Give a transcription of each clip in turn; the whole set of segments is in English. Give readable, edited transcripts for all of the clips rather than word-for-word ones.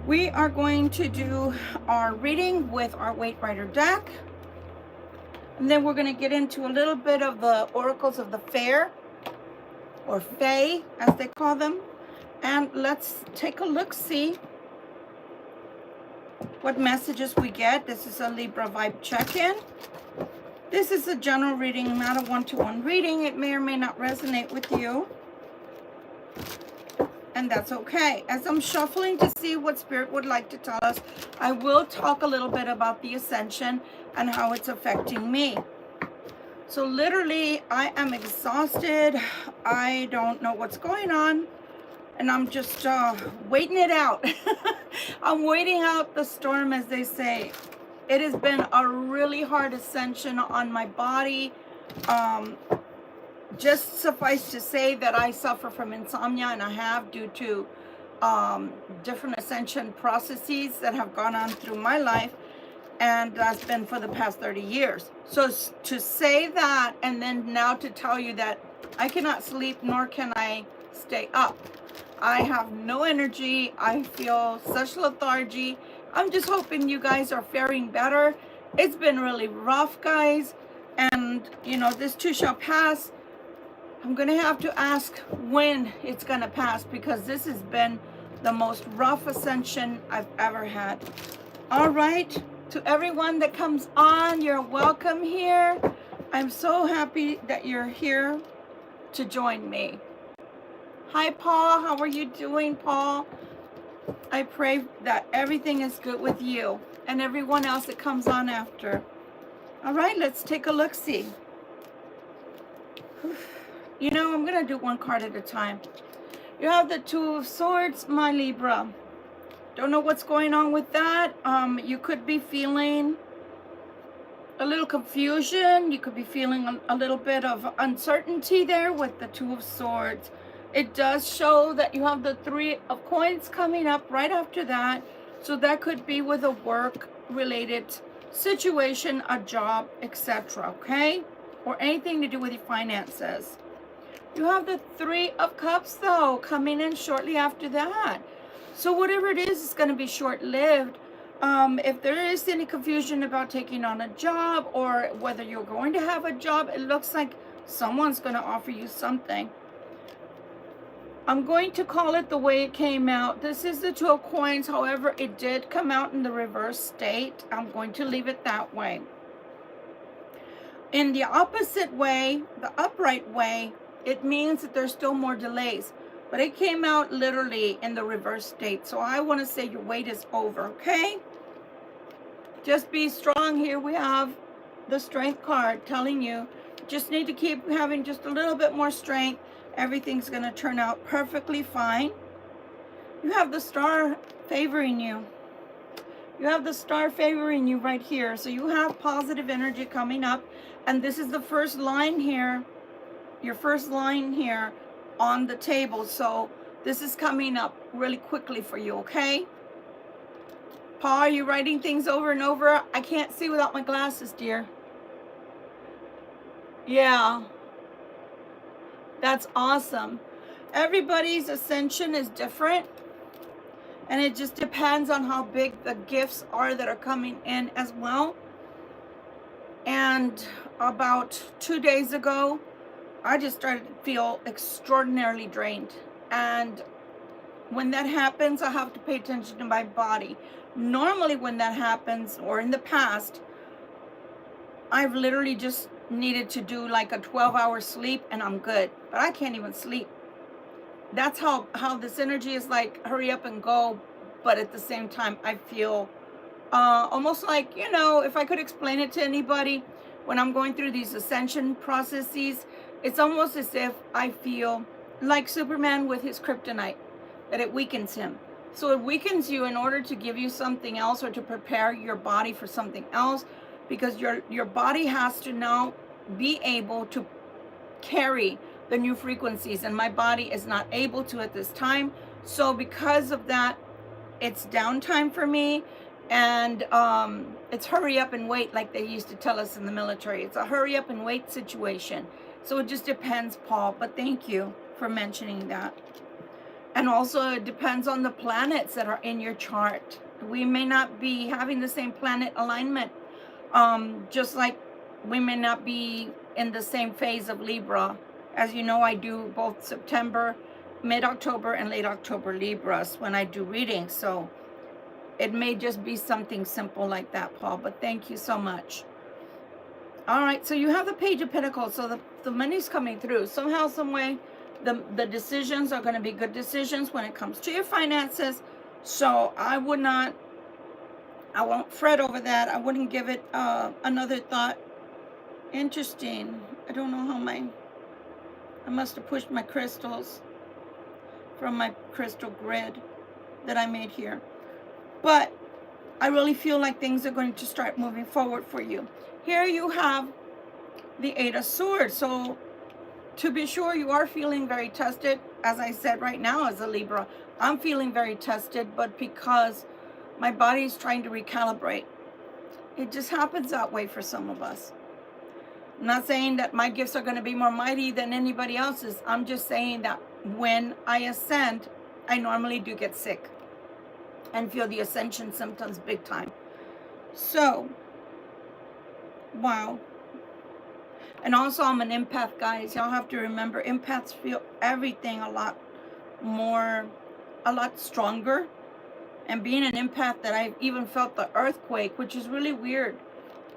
We are going to do our reading with our Weight Rider deck. And then we're going to get into a little bit of the oracles of the fair, or fae, as they call them. And let's take a look, see what messages we get. This is a Libra vibe check-in. This is a general reading, not a one-to-one reading. It may or may not resonate with you. And that's okay. As I'm shuffling to see what Spirit would like to tell us, I will talk a little bit about the ascension and how it's affecting me. So literally, I am exhausted. I don't know what's going on. And I'm just waiting it out. I'm waiting out the storm, as they say. It has been a really hard ascension on my body. Just suffice to say that I suffer from insomnia, and I have, due to different ascension processes that have gone on through my life, and that's been for the past 30 years. So to say that, and then now to tell you that I cannot sleep, nor can I stay up. I have no energy. I feel such lethargy. I'm just hoping you guys are faring better. It's been really rough, guys, and you know, this too shall pass. I'm going to have to ask when it's going to pass, because this has been the most rough ascension I've ever had. All right. To everyone that comes on, you're welcome here. I'm so happy that you're here to join me. Hi, Paul. How are you doing, Paul? I pray that everything is good with you and everyone else that comes on after. All right, let's take a look-see. You know, I'm going to do one card at a time. You have the Two of Swords, my Libra. Don't know what's going on with that. You could be feeling a little confusion. You could be feeling a little bit of uncertainty there with the Two of Swords. It does show that you have the Three of Coins coming up right after that. So that could be with a work-related situation, a job, etc., okay? Or anything to do with your finances. You have the Three of Cups, though, coming in shortly after that. So whatever it is, it's going to be short-lived. If there is any confusion about taking on a job, or whether you're going to have a job, it looks like someone's going to offer you something. I'm going to call it the way it came out. This is the Two of Coins. However, it did come out in the reverse state. I'm going to leave it that way. In the opposite way, the upright way, it means that there's still more delays. But it came out literally in the reverse state. So I want to say your wait is over, okay? Just be strong. Here we have the Strength card telling you just need to keep having just a little bit more strength. Everything's going to turn out perfectly fine. You have the Star favoring you. You have the Star favoring you right here. So you have positive energy coming up. And this is the first line here. Your first line here on the table. So this is coming up really quickly for you, okay? Paul, are you writing things over and over? I can't see without my glasses, dear. Yeah. That's awesome. Everybody's ascension is different. And it just depends on how big the gifts are that are coming in as well. And about 2 days ago, I just started to feel extraordinarily drained. And when that happens, I have to pay attention to my body. Normally when that happens, or in the past, I've literally just needed to do like a 12-hour sleep and I'm good. But I can't even sleep. That's how this energy is like, hurry up and go. But at the same time, I feel almost like, you know, if I could explain it to anybody, when I'm going through these ascension processes, it's almost as if I feel like Superman with his kryptonite, that it weakens him. So it weakens you in order to give you something else, or to prepare your body for something else, because your body has to now be able to carry the new frequencies, and my body is not able to at this time. So because of that, it's downtime for me, and it's hurry up and wait, like they used to tell us in the military. It's a hurry up and wait situation. So it just depends, Paul, but thank you for mentioning that. And also it depends on the planets that are in your chart. We may not be having the same planet alignment. Just like we may not be in the same phase of Libra. As you know, I do both September, mid-October, and late October Libras when I do readings. So it may just be something simple like that, Paul. But thank you so much. All right, so you have the Page of Pentacles. So the money's coming through. Somehow, some way, the decisions are going to be good decisions when it comes to your finances. So I won't fret over that. I wouldn't give it another thought. Interesting. I don't know how I must have pushed my crystals from my crystal grid that I made here. But I really feel like things are going to start moving forward for you. Here you have the Eight of Swords. So to be sure, you are feeling very tested. As I said right now as a Libra, I'm feeling very tested, but because my body is trying to recalibrate. It just happens that way for some of us. I'm not saying that my gifts are going to be more mighty than anybody else's. I'm just saying that when I ascend, I normally do get sick and feel the ascension symptoms big time. So, wow. And also I'm an empath, guys. Y'all have to remember, empaths feel everything a lot stronger. And being an empath, that I've even felt the earthquake, which is really weird.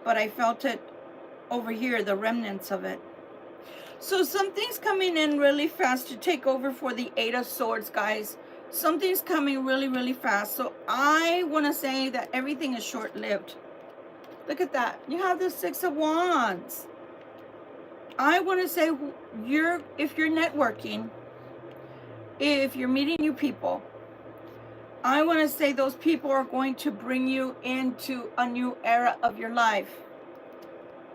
But I felt it over here, the remnants of it. So something's coming in really fast to take over for the Eight of Swords, guys. Something's coming really, really fast. So I want to say that everything is short-lived. Look at that. You have the Six of Wands. I want to say if you're networking, if you're meeting new people, I want to say those people are going to bring you into a new era of your life.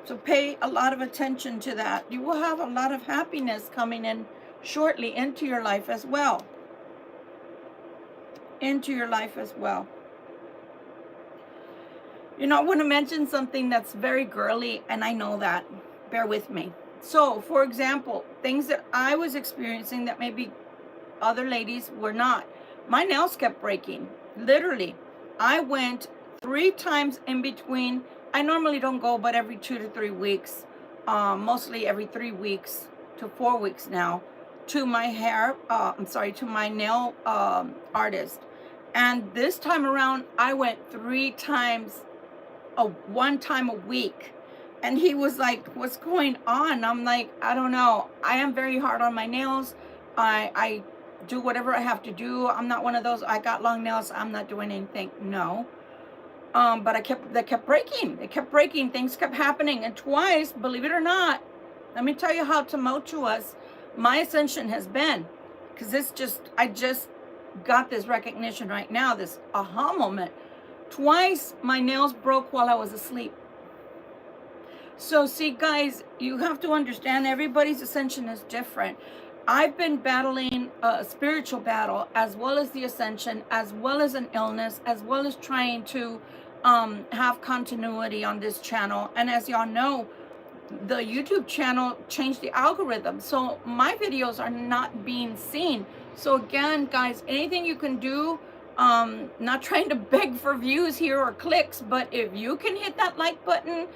So pay a lot of attention to that. You will have a lot of happiness coming in shortly into your life as well. Into your life as well. You know, I want to mention something that's very girly, and I know that. Bear with me. So, for example, things that I was experiencing that maybe other ladies were not. My nails kept breaking. Literally. I went 3 times in between. I normally don't go but every 2 to 3 weeks. Mostly every 3 weeks to 4 weeks now. To my to my nail artist. And this time around, I went 3 times, 1 time a week. And he was like, what's going on? I'm like, I don't know. I am very hard on my nails. I do whatever I have to do. I'm not one of those, I got long nails, I'm not doing anything. No. But they kept breaking. They kept breaking. Things kept happening. And twice, believe it or not, let me tell you how tumultuous my ascension has been. Because I just got this recognition right now, this aha moment. Twice my nails broke while I was asleep. So see, guys, you have to understand everybody's ascension is different. I've been battling a spiritual battle as well as the ascension, as well as an illness, as well as trying to have continuity on this channel. And as y'all know, the YouTube channel changed the algorithm. So my videos are not being seen. So again, guys, anything you can do, not trying to beg for views here or clicks, but if you can hit that like button,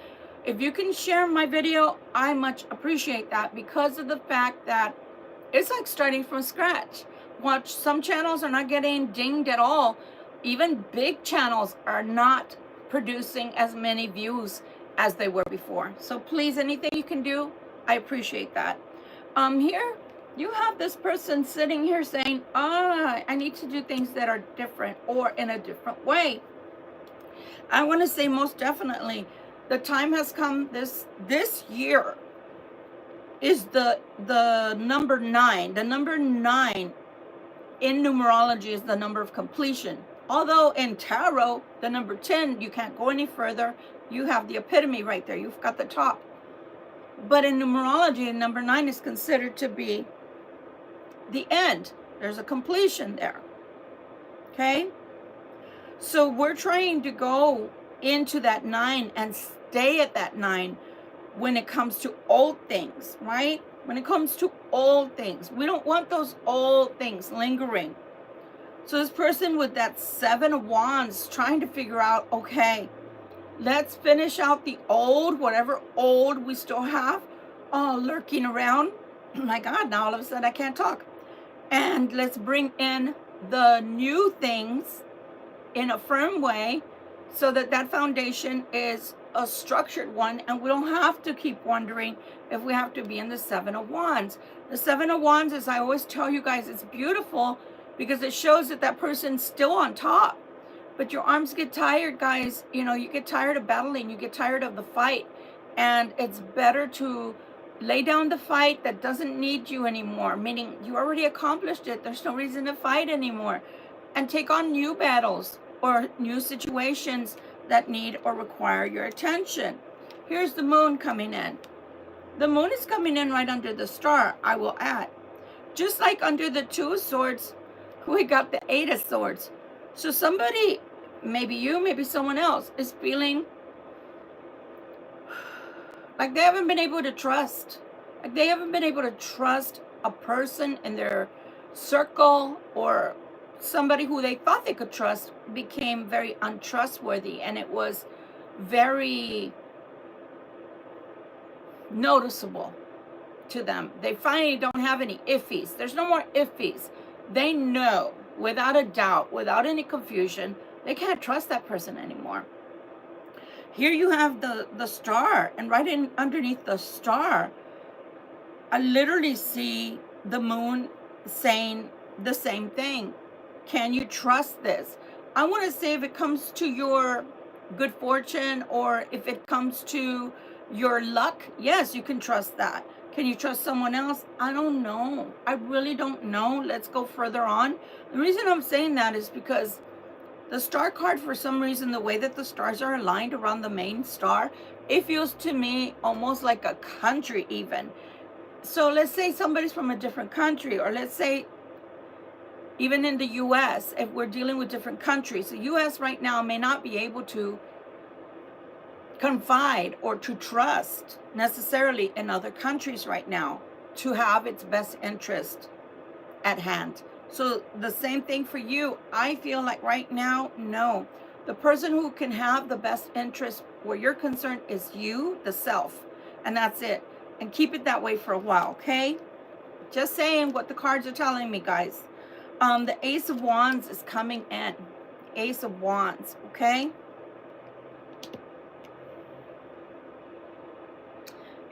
if you can share my video, I much appreciate that, because of the fact that it's like starting from scratch. Watch, some channels are not getting dinged at all. Even big channels are not producing as many views as they were before. So please, anything you can do, I appreciate that. Here you have this person sitting here saying, I need to do things that are different or in a different way. I want to say most definitely the time has come. This year is the number 9. The number 9 in numerology is the number of completion. Although in tarot, the number 10, you can't go any further. You have the epitome right there. You've got the top. But in numerology, number 9 is considered to be the end. There's a completion there. Okay? So we're trying to go into that 9 and stay at that 9 when it comes to old things, right? When it comes to old things. We don't want those old things lingering. So this person with that 7 of Wands trying to figure out, okay, let's finish out the old, whatever old we still have, lurking around. Oh my God, now all of a sudden I can't talk. And let's bring in the new things in a firm way so that that foundation is a structured one, and we don't have to keep wondering if we have to be in the 7 of Wands. The 7 of Wands, as I always tell you guys, it's beautiful because it shows that that person's still on top. But your arms get tired, guys. You know, you get tired of battling. You get tired of the fight. And it's better to lay down the fight that doesn't need you anymore, meaning you already accomplished it. There's no reason to fight anymore. And take on new battles or new situations that need or require your attention. Here's the moon coming in. The moon is coming in right under the star, I will add. Just like under the 2 of Swords, we got the 8 of Swords. So somebody, maybe you, maybe someone else, is feeling like they haven't been able to trust. Like they haven't been able to trust a person in their circle, or somebody who they thought they could trust became very untrustworthy, and it was very noticeable to them. They finally don't have any iffies. There's no more iffies. They know without a doubt, without any confusion, they can't trust that person anymore. Here you have the star, and right in underneath the star, I literally see the moon saying the same thing. Can you trust this? I want to say if it comes to your good fortune, or if it comes to your luck, yes, you can trust that. Can you trust someone else? I don't know. I really don't know. Let's go further on. The reason I'm saying that is because the star card, for some reason, the way that the stars are aligned around the main star, it feels to me almost like a country even. So let's say somebody's from a different country, or let's say even in the U.S., if we're dealing with different countries, the U.S. right now may not be able to confide or to trust necessarily in other countries right now to have its best interest at hand. So the same thing for you. I feel like right now, no. The person who can have the best interest where you're concerned is you, the self. And that's it. And keep it that way for a while, okay? Just saying what the cards are telling me, guys. The Ace of Wands is coming in. Ace of Wands, okay?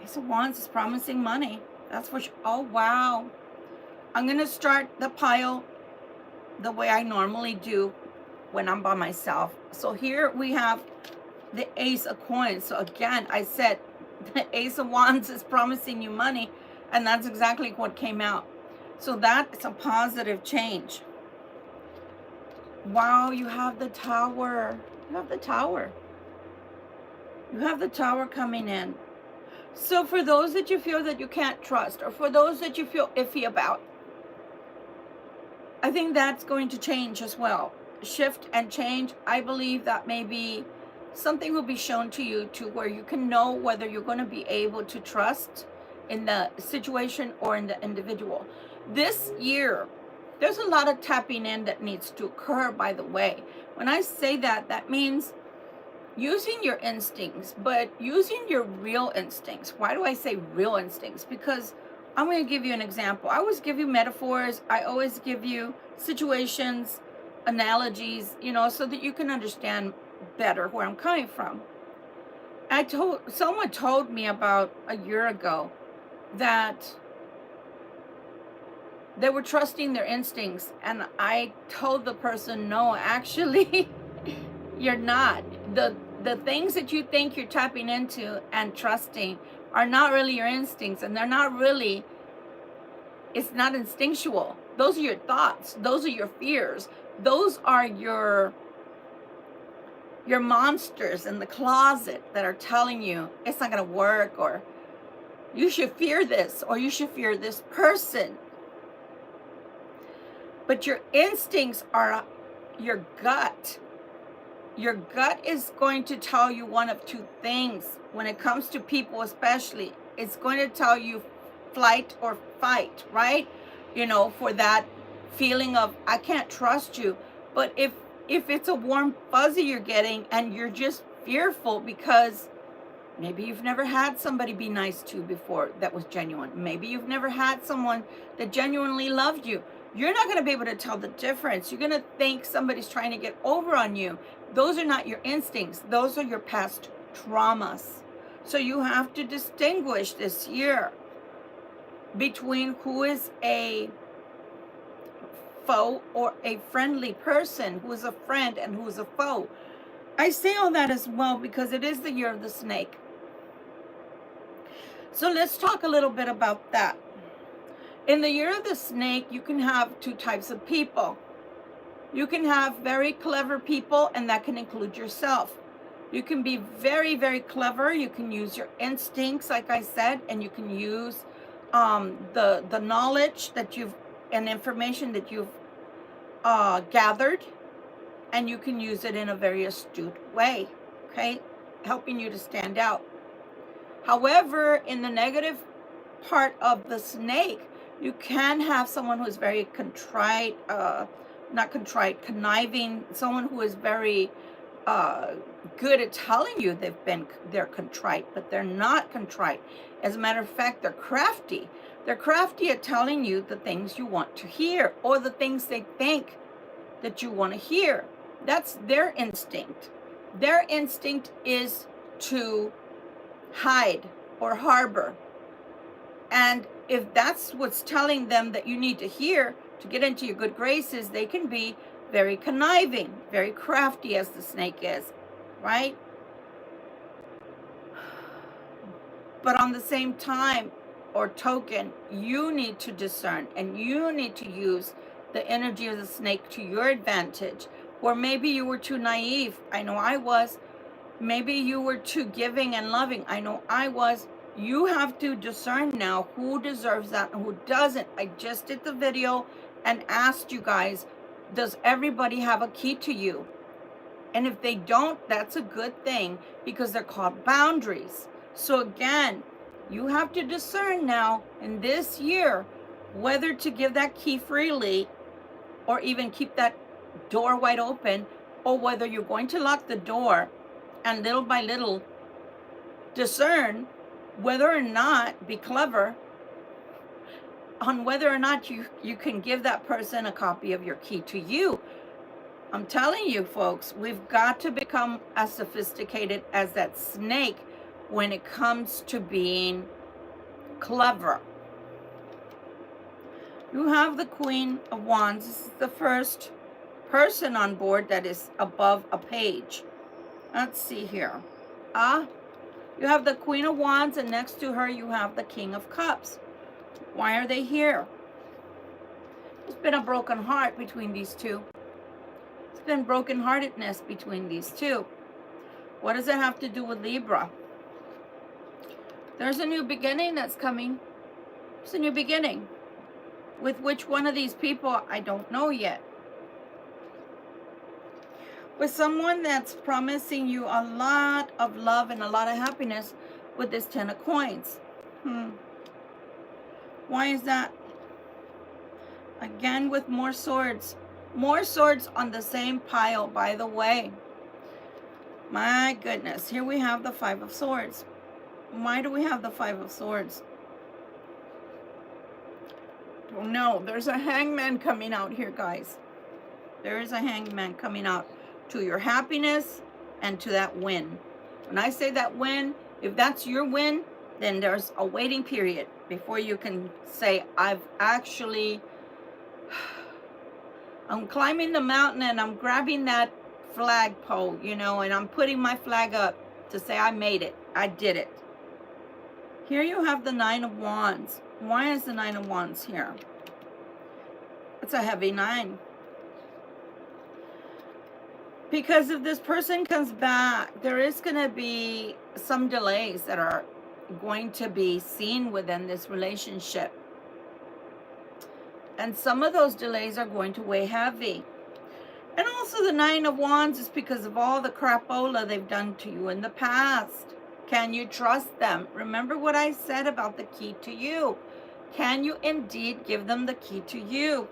Ace of Wands is promising money. That's for sure. Oh, wow. I'm going to start the pile the way I normally do when I'm by myself. So here we have the Ace of Coins. So again, I said the Ace of Wands is promising you money, and that's exactly what came out. So that is a positive change. Wow, you have the Tower. You have the Tower. You have the Tower coming in. So for those that you feel that you can't trust, or for those that you feel iffy about, I think that's going to change as well. Shift and change. I believe that maybe something will be shown to you to where you can know whether you're going to be able to trust in the situation or in the individual. This year, there's a lot of tapping in that needs to occur, by the way. When I say that, that means using your instincts, but using your real instincts. Why do I say real instincts? Because I'm going to give you an example. I always give you metaphors. I always give you situations, analogies, you know, so that you can understand better where I'm coming from. Someone told me about a year ago that they were trusting their instincts, and I told the person, no, actually, you're not. The things that you think you're tapping into and trusting are not really your instincts, and they're not really, it's not instinctual. Those are your thoughts. Those are your fears. Those are your monsters in the closet that are telling you it's not going to work, or you should fear this, or you should fear this person. But your instincts are your gut. Your gut is going to tell you one of two things. When it comes to people especially, it's going to tell you flight or fight, right? You know, for that feeling of, I can't trust you. But if it's a warm fuzzy you're getting and you're just fearful because maybe you've never had somebody be nice to you before that was genuine. Maybe you've never had someone that genuinely loved you. You're not going to be able to tell the difference. You're going to think somebody's trying to get over on you. Those are not your instincts. Those are your past traumas. So you have to distinguish this year between who is a foe or a friendly person, who is a friend and who is a foe. I say all that as well because it is the year of the snake. So let's talk a little bit about that. In the year of the snake, you can have two types of people. You can have very clever people, and that can include yourself. You can be very, very clever. You can use your instincts, like I said, and you can use the knowledge that you've and information that you've gathered, and you can use it in a very astute way, okay, helping you to stand out. However, in the negative part of the snake, you can have someone who's very contrite, conniving, someone who is very good at telling you they're contrite, but they're not contrite. As a matter of fact, they're crafty. They're crafty at telling you the things you want to hear or the things they think that you want to hear. That's their instinct. Their instinct is to hide or harbor. And if that's what's telling them that you need to hear to get into your good graces, they can be very conniving, very crafty, as the snake is, right? But on the same time or token, you need to discern and you need to use the energy of the snake to your advantage. Or maybe you were too naive. I know I was. Maybe you were too giving and loving. I know I was. You have to discern now who deserves that and who doesn't. I just did the video and asked you guys, does everybody have a key to you? And if they don't, that's a good thing because they're called boundaries. So again, you have to discern now in this year whether to give that key freely or even keep that door wide open, or whether you're going to lock the door and little by little discern whether or not, be clever on whether or not you can give that person a copy of your key to you. I'm telling you, folks, we've got to become as sophisticated as that snake when it comes to being clever. You have the Queen of Wands. This is the first person on board that is above a page. Let's see here. You have the Queen of Wands, and next to her you have the King of Cups. Why are they here? There's been a broken heart between these two. There's been brokenheartedness between these two. What does it have to do with Libra? There's a new beginning that's coming. It's a new beginning. With which one of these people, I don't know yet. With someone that's promising you a lot of love and a lot of happiness with this 10 of coins. Why is that? Again, with more swords. More swords on the same pile, by the way. My goodness. Here we have the 5 of Swords. Why do we have the 5 of Swords? Don't know. There's a hangman coming out here, guys. There is a hangman coming out to your happiness and to that win. When I say that win, if that's your win, then there's a waiting period before you can say, I'm climbing the mountain and I'm grabbing that flagpole, and I'm putting my flag up to say I made it. I did it. Here you have the 9 of Wands. Why is the 9 of Wands here? It's a heavy 9. Because if this person comes back, there is going to be some delays that are going to be seen within this relationship. And some of those delays are going to weigh heavy. And also the 9 of Wands is because of all the crapola they've done to you in the past. Can you trust them? Remember what I said about the key to you. Can you indeed give them the key to you?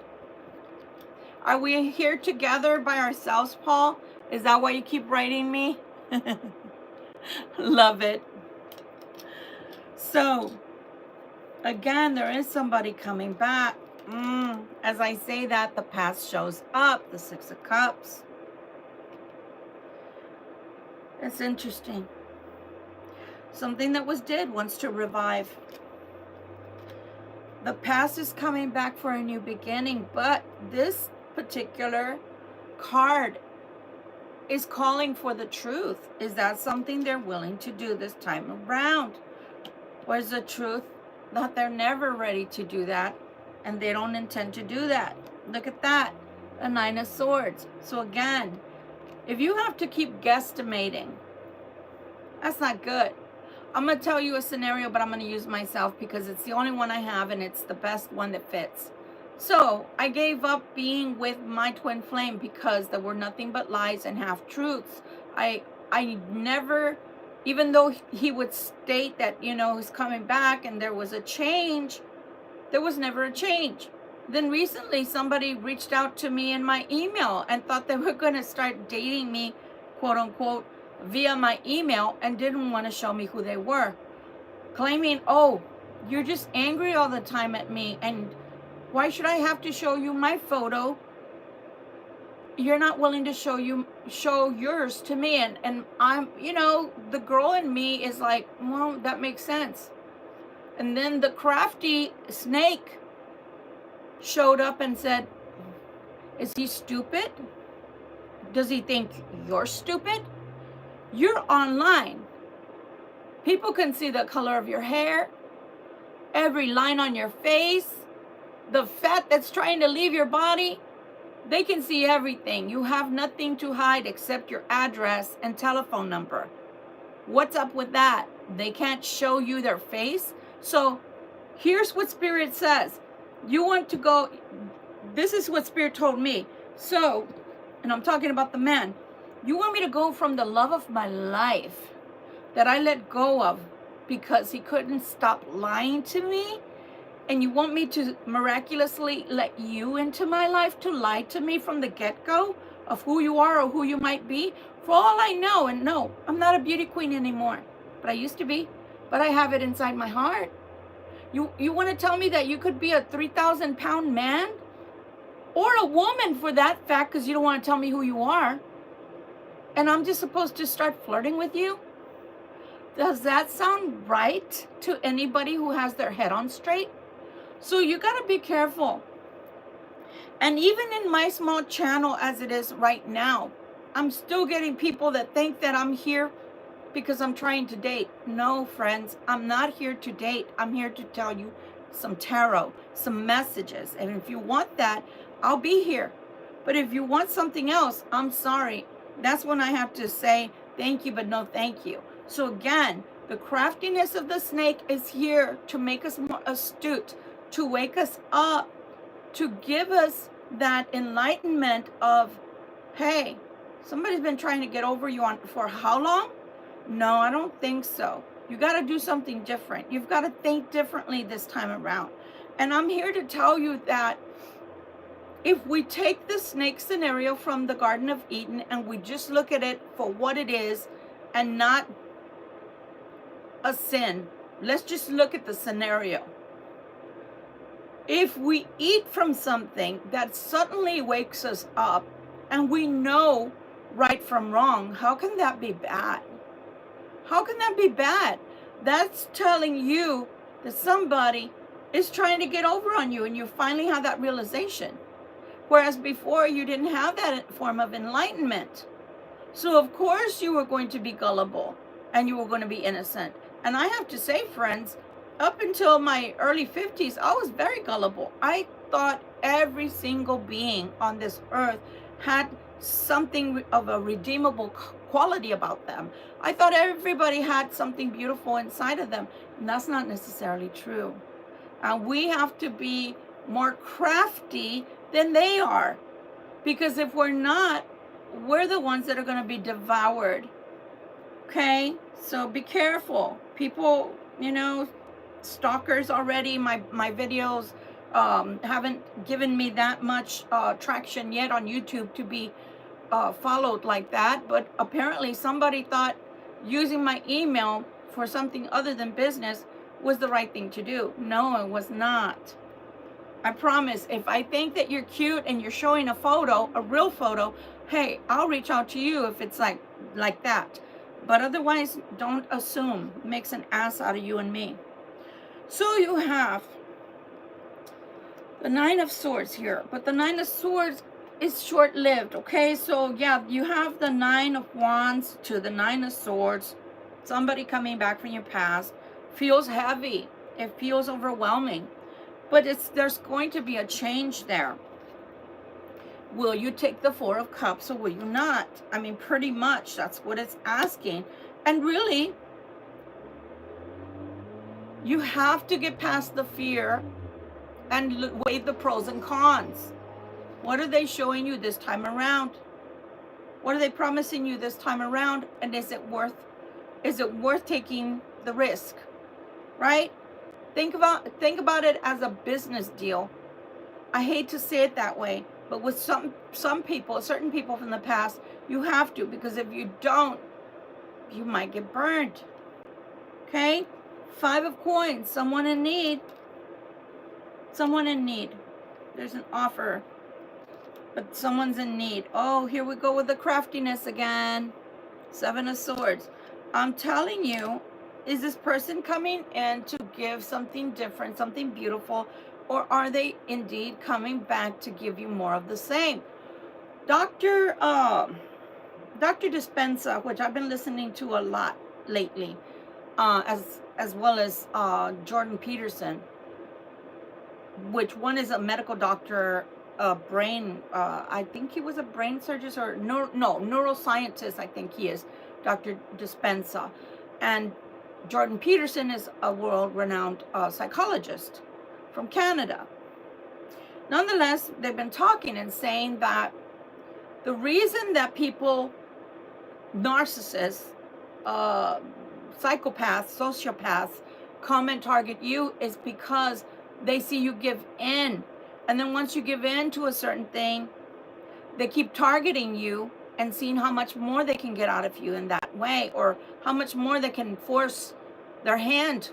Are we here together by ourselves, Paul? Is that why you keep writing me? Love it. So, again, there is somebody coming back. As I say that, the past shows up, the Six of Cups. It's interesting. Something that was dead wants to revive. The past is coming back for a new beginning, but this particular card is calling for the truth. Is that something they're willing to do this time around? Or is the truth that they're never ready to do that and they don't intend to do that? Look at that, a Nine of Swords. So again, if you have to keep guesstimating, that's not good. I'm going to tell you a scenario, but I'm going to use myself because it's the only one I have and it's the best one that fits. So I gave up being with my twin flame because there were nothing but lies and half-truths. I never, even though he would state that, you know, he's coming back and there was a change, there was never a change. Then recently somebody reached out to me in my email and thought they were going to start dating me, quote unquote, via my email and didn't want to show me who they were, claiming, oh, you're just angry all the time at me and why should I have to show you my photo? You're not willing to show yours to me. And I'm, you know, the girl in me is like, well, that makes sense. And then the crafty snake showed up and said, is he stupid? Does he think you're stupid? You're online. People can see the color of your hair, every line on your face, the fat that's trying to leave your body. They can see everything. You have nothing to hide except your address and telephone number. What's up with that? They can't show you their face. So here's what Spirit says. You want to go, this is what Spirit told me. So, and I'm talking about the man. You want me to go from the love of my life that I let go of because he couldn't stop lying to me? And you want me to miraculously let you into my life to lie to me from the get-go of who you are or who you might be? For all I know, and no, I'm not a beauty queen anymore, but I used to be, but I have it inside my heart. You want to tell me that you could be a 3,000-pound man or a woman for that fact because you don't want to tell me who you are, and I'm just supposed to start flirting with you? Does that sound right to anybody who has their head on straight? So you got to be careful. And even in my small channel as it is right now, I'm still getting people that think that I'm here because I'm trying to date. No, friends, I'm not here to date. I'm here to tell you some tarot, some messages. And if you want that, I'll be here. But if you want something else, I'm sorry. That's when I have to say thank you, but no thank you. So again, the craftiness of the snake is here to make us more astute, to wake us up, to give us that enlightenment of, hey, somebody's been trying to get over you for how long? No, I don't think so. You got to do something different. You've got to think differently this time around. And I'm here to tell you that if we take the snake scenario from the Garden of Eden and we just look at it for what it is and not a sin, let's just look at the scenario. If we eat from something that suddenly wakes us up and we know right from wrong, how can that be bad? How can that be bad? That's telling you that somebody is trying to get over on you and you finally have that realization. Whereas before you didn't have that form of enlightenment. So of course you were going to be gullible and you were going to be innocent. And I have to say, friends, up until my early 50s, I was very gullible. I thought every single being on this earth had something of a redeemable quality about them. I thought everybody had something beautiful inside of them. And that's not necessarily true. And we have to be more crafty than they are. Because if we're not, we're the ones that are going to be devoured. Okay? So be careful. People, you know, stalkers already, my videos, haven't given me that much traction yet on YouTube to be followed like that. But apparently somebody thought using my email for something other than business was the right thing to do. No, it was not. I promise, if I think that you're cute and you're showing a photo, a real photo, hey, I'll reach out to you if it's like that. But otherwise, don't assume. It makes an ass out of you and me. So you have the Nine of Swords here, but the Nine of Swords is short-lived, okay? So yeah, you have the Nine of Wands to the Nine of Swords. Somebody coming back from your past. Feels heavy. It feels overwhelming. But there's going to be a change there. Will you take the Four of Cups or will you not? I mean, pretty much that's what it's asking. And really, you have to get past the fear and weigh the pros and cons. What are they showing you this time around? What are they promising you this time around? And is it worth taking the risk? Right? Think about it as a business deal. I hate to say it that way, but with some people, certain people from the past, you have to, because if you don't, you might get burned. Okay? Five of Coins, someone in need. Someone in need. There's an offer, but someone's in need. Oh, here we go with the craftiness again. Seven of Swords. I'm telling you, is this person coming in to give something different, something beautiful, or are they indeed coming back to give you more of the same? Dr. Dispenza, which I've been listening to a lot lately, as well as Jordan Peterson, which one is a medical doctor, brain, I think he was a brain surgeon or neuroscientist, I think he is, Dr. Dispenza. And Jordan Peterson is a world-renowned psychologist from Canada. Nonetheless, they've been talking and saying that the reason that people, narcissists, psychopaths, sociopaths, come and target you is because they see you give in. And then once you give in to a certain thing, they keep targeting you and seeing how much more they can get out of you in that way, or how much more they can force their hand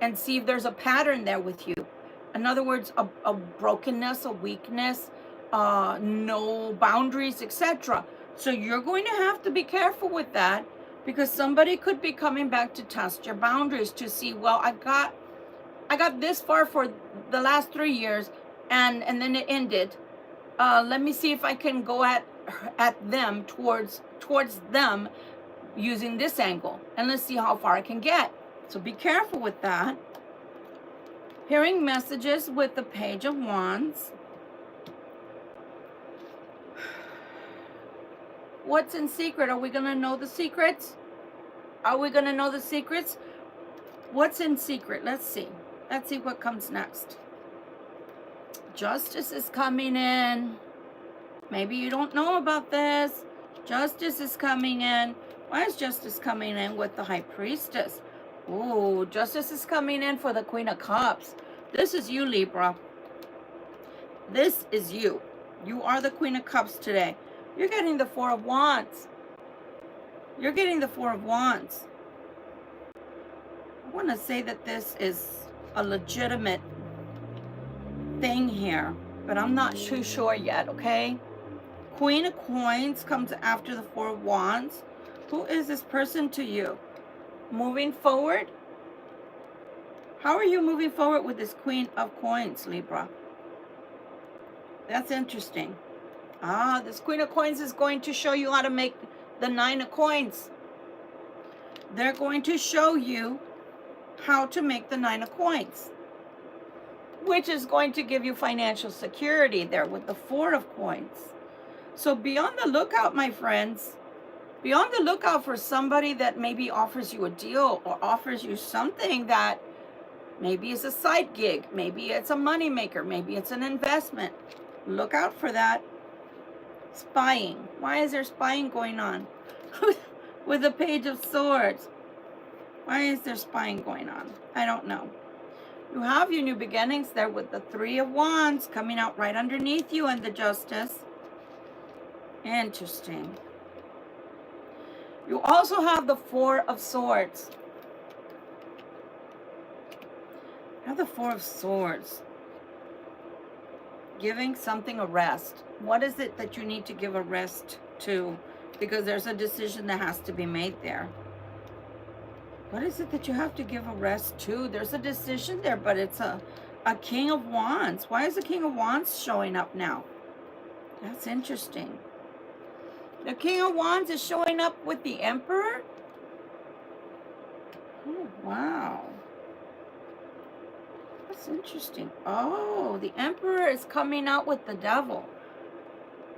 and see if there's a pattern there with you. In other words, a brokenness, a weakness, no boundaries, etc. So you're going to have to be careful with that, because somebody could be coming back to test your boundaries to see, well, I got this far for the last 3 years, and then it ended. Let me see if I can go at them, towards them, using this angle, and let's see how far I can get. So be careful with that. Hearing messages with the Page of Wands. What's in secret? Are we going to know the secrets? Are we going to know the secrets? What's in secret? Let's see. Let's see what comes next. Justice is coming in. Maybe you don't know about this. Justice is coming in. Why is Justice coming in with the High Priestess? Ooh, Justice is coming in for the Queen of Cups. This is you, Libra. This is you. You are the Queen of Cups today. You're getting the Four of Wands. You're getting the Four of Wands. I want to say that this is a legitimate thing here, but I'm not too sure yet, okay? Queen of Coins comes after the Four of Wands. Who is this person to you? Moving forward? How are you moving forward with this Queen of Coins, Libra? That's interesting. This Queen of Coins is going to show you how to make the Nine of Coins. They're going to show you how to make the Nine of Coins, which is going to give you financial security there with the Four of Coins. So be on the lookout, my friends. Be on the lookout for somebody that maybe offers you a deal or offers you something that maybe is a side gig. Maybe it's a money maker. Maybe it's an investment. Look out for that. Spying. Why is there spying going on? With the Page of Swords. Why is there spying going on? I don't know. You have your new beginnings there with the Three of Wands coming out right underneath you and the Justice. Interesting. You also have the Four of Swords. You have the Four of Swords. Giving something a rest. What is it that you need to give a rest to? Because there's a decision that has to be made there. What is it that you have to give a rest to? There's a decision there, but it's a King of Wands. Why is the King of Wands showing up now? That's interesting. The King of Wands is showing up with the Emperor. Oh, wow. That's interesting. Oh, the Emperor is coming out with the Devil.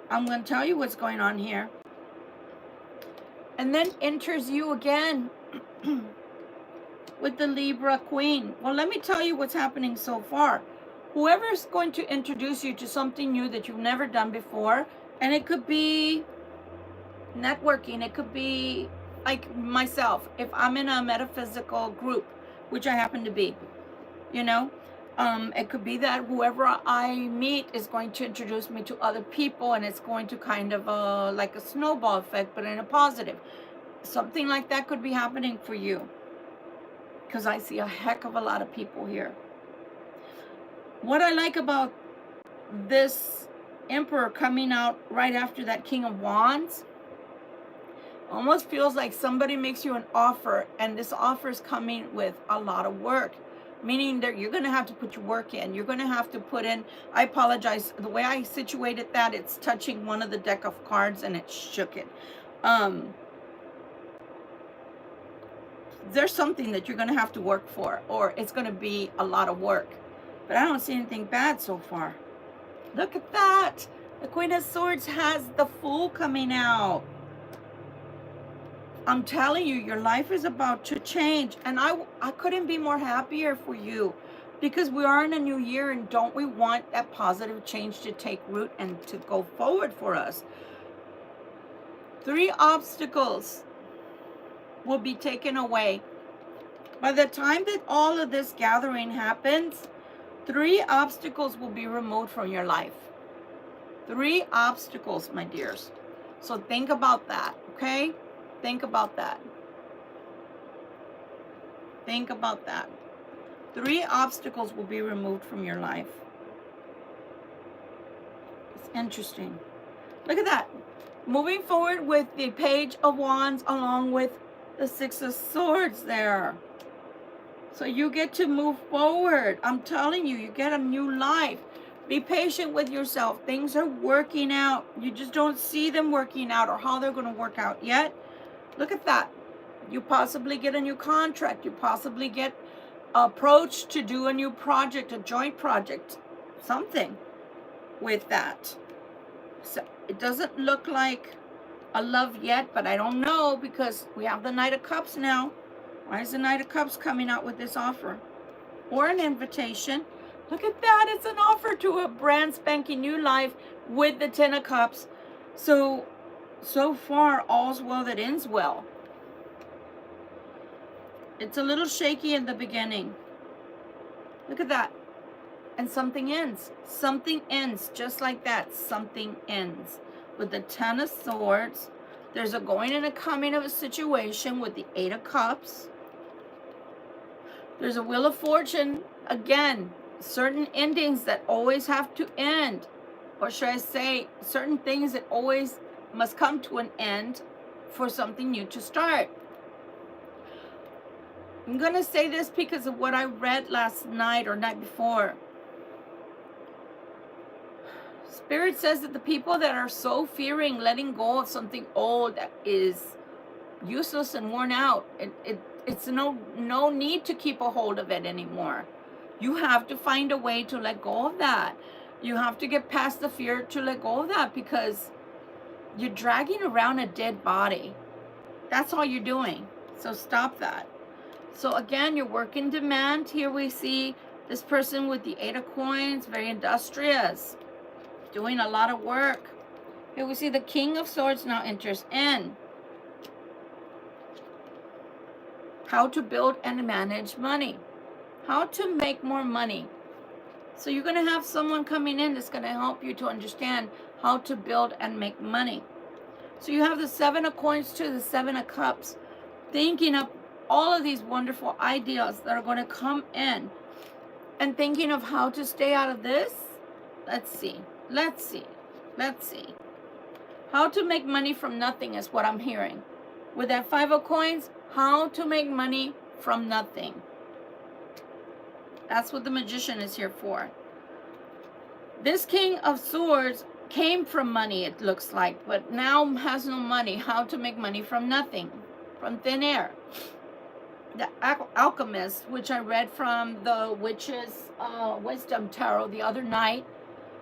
I'm going to tell you what's going on here. And then enters you again with the Libra Queen. Well, let me tell you what's happening so far. Whoever's going to introduce you to something new that you've never done before, and it could be networking, it could be like myself, if I'm in a metaphysical group, which I happen to be, you know, it could be that whoever I meet is going to introduce me to other people, and it's going to kind of like a snowball effect, but in a positive. Something like that could be happening for you, because I see a heck of a lot of people here. What I like about this Emperor coming out right after that King of Wands, almost feels like somebody makes you an offer, and this offer is coming with a lot of work, meaning that you're going to have to put your work in. You're going to have to put in, I apologize, the way I situated that, it's touching one of the deck of cards and it shook it. There's something that you're going to have to work for, or it's going to be a lot of work, but I don't see anything bad so far. Look at that. The Queen of Swords has the Fool coming out. I'm telling you, your life is about to change. And I couldn't be more happier for you, because we are in a new year, and don't we want that positive change to take root and to go forward for us? 3 obstacles will be taken away. By the time that all of this gathering happens, 3 obstacles will be removed from your life. 3 obstacles, my dears. So think about that, okay? Think about that. Think about that. 3 obstacles will be removed from your life. It's interesting. Look at that. Moving forward with the Page of Wands along with the 6 of Swords there. So you get to move forward. I'm telling you, you get a new life. Be patient with yourself. Things are working out. You just don't see them working out or how they're going to work out yet. Look at that. You possibly get a new contract. You possibly get approached to do a new project, a joint project, something with that. So it doesn't look like a love yet, but I don't know, because we have the Knight of Cups now. Why is the Knight of Cups coming out with this offer? Or an invitation. Look at that. It's an offer to a brand spanking new life with the 10 of Cups. So far, all's well that ends well. It's a little shaky in the beginning. Look at that. And something ends. Something ends just like that. Something ends. With the 10 of Swords, there's a going and a coming of a situation with the 8 of Cups. There's a Wheel of Fortune. Again, certain endings that always have to end. Or should I say, certain things that always must come to an end for something new to start. I'm going to say this because of what I read last night or night before. Spirit says that the people that are so fearing letting go of something old that is useless and worn out, it's no need to keep a hold of it anymore. You have to find a way to let go of that. You have to get past the fear to let go of that, because you're dragging around a dead body. That's all you're doing. So stop that. So again, your work in demand. Here we see this person with the 8 of Coins, very industrious, doing a lot of work. Here we see the King of Swords now enters in. How to build and manage money. how to make more money. So you're going to have someone coming in that's going to help you to understand how to build and make money. So you have the 7 of coins to the 7 of cups, thinking of all of these wonderful ideas that are going to come in, and thinking of how to stay out of this. Let's see. How to make money from nothing is what I'm hearing. With that 5 of coins, how to make money from nothing. That's what the Magician is here for. This King of Swords came from money, it looks like, but now has no money. How to make money from nothing, from thin air. The Alchemist, which I read from the Witch's Wisdom Tarot the other night,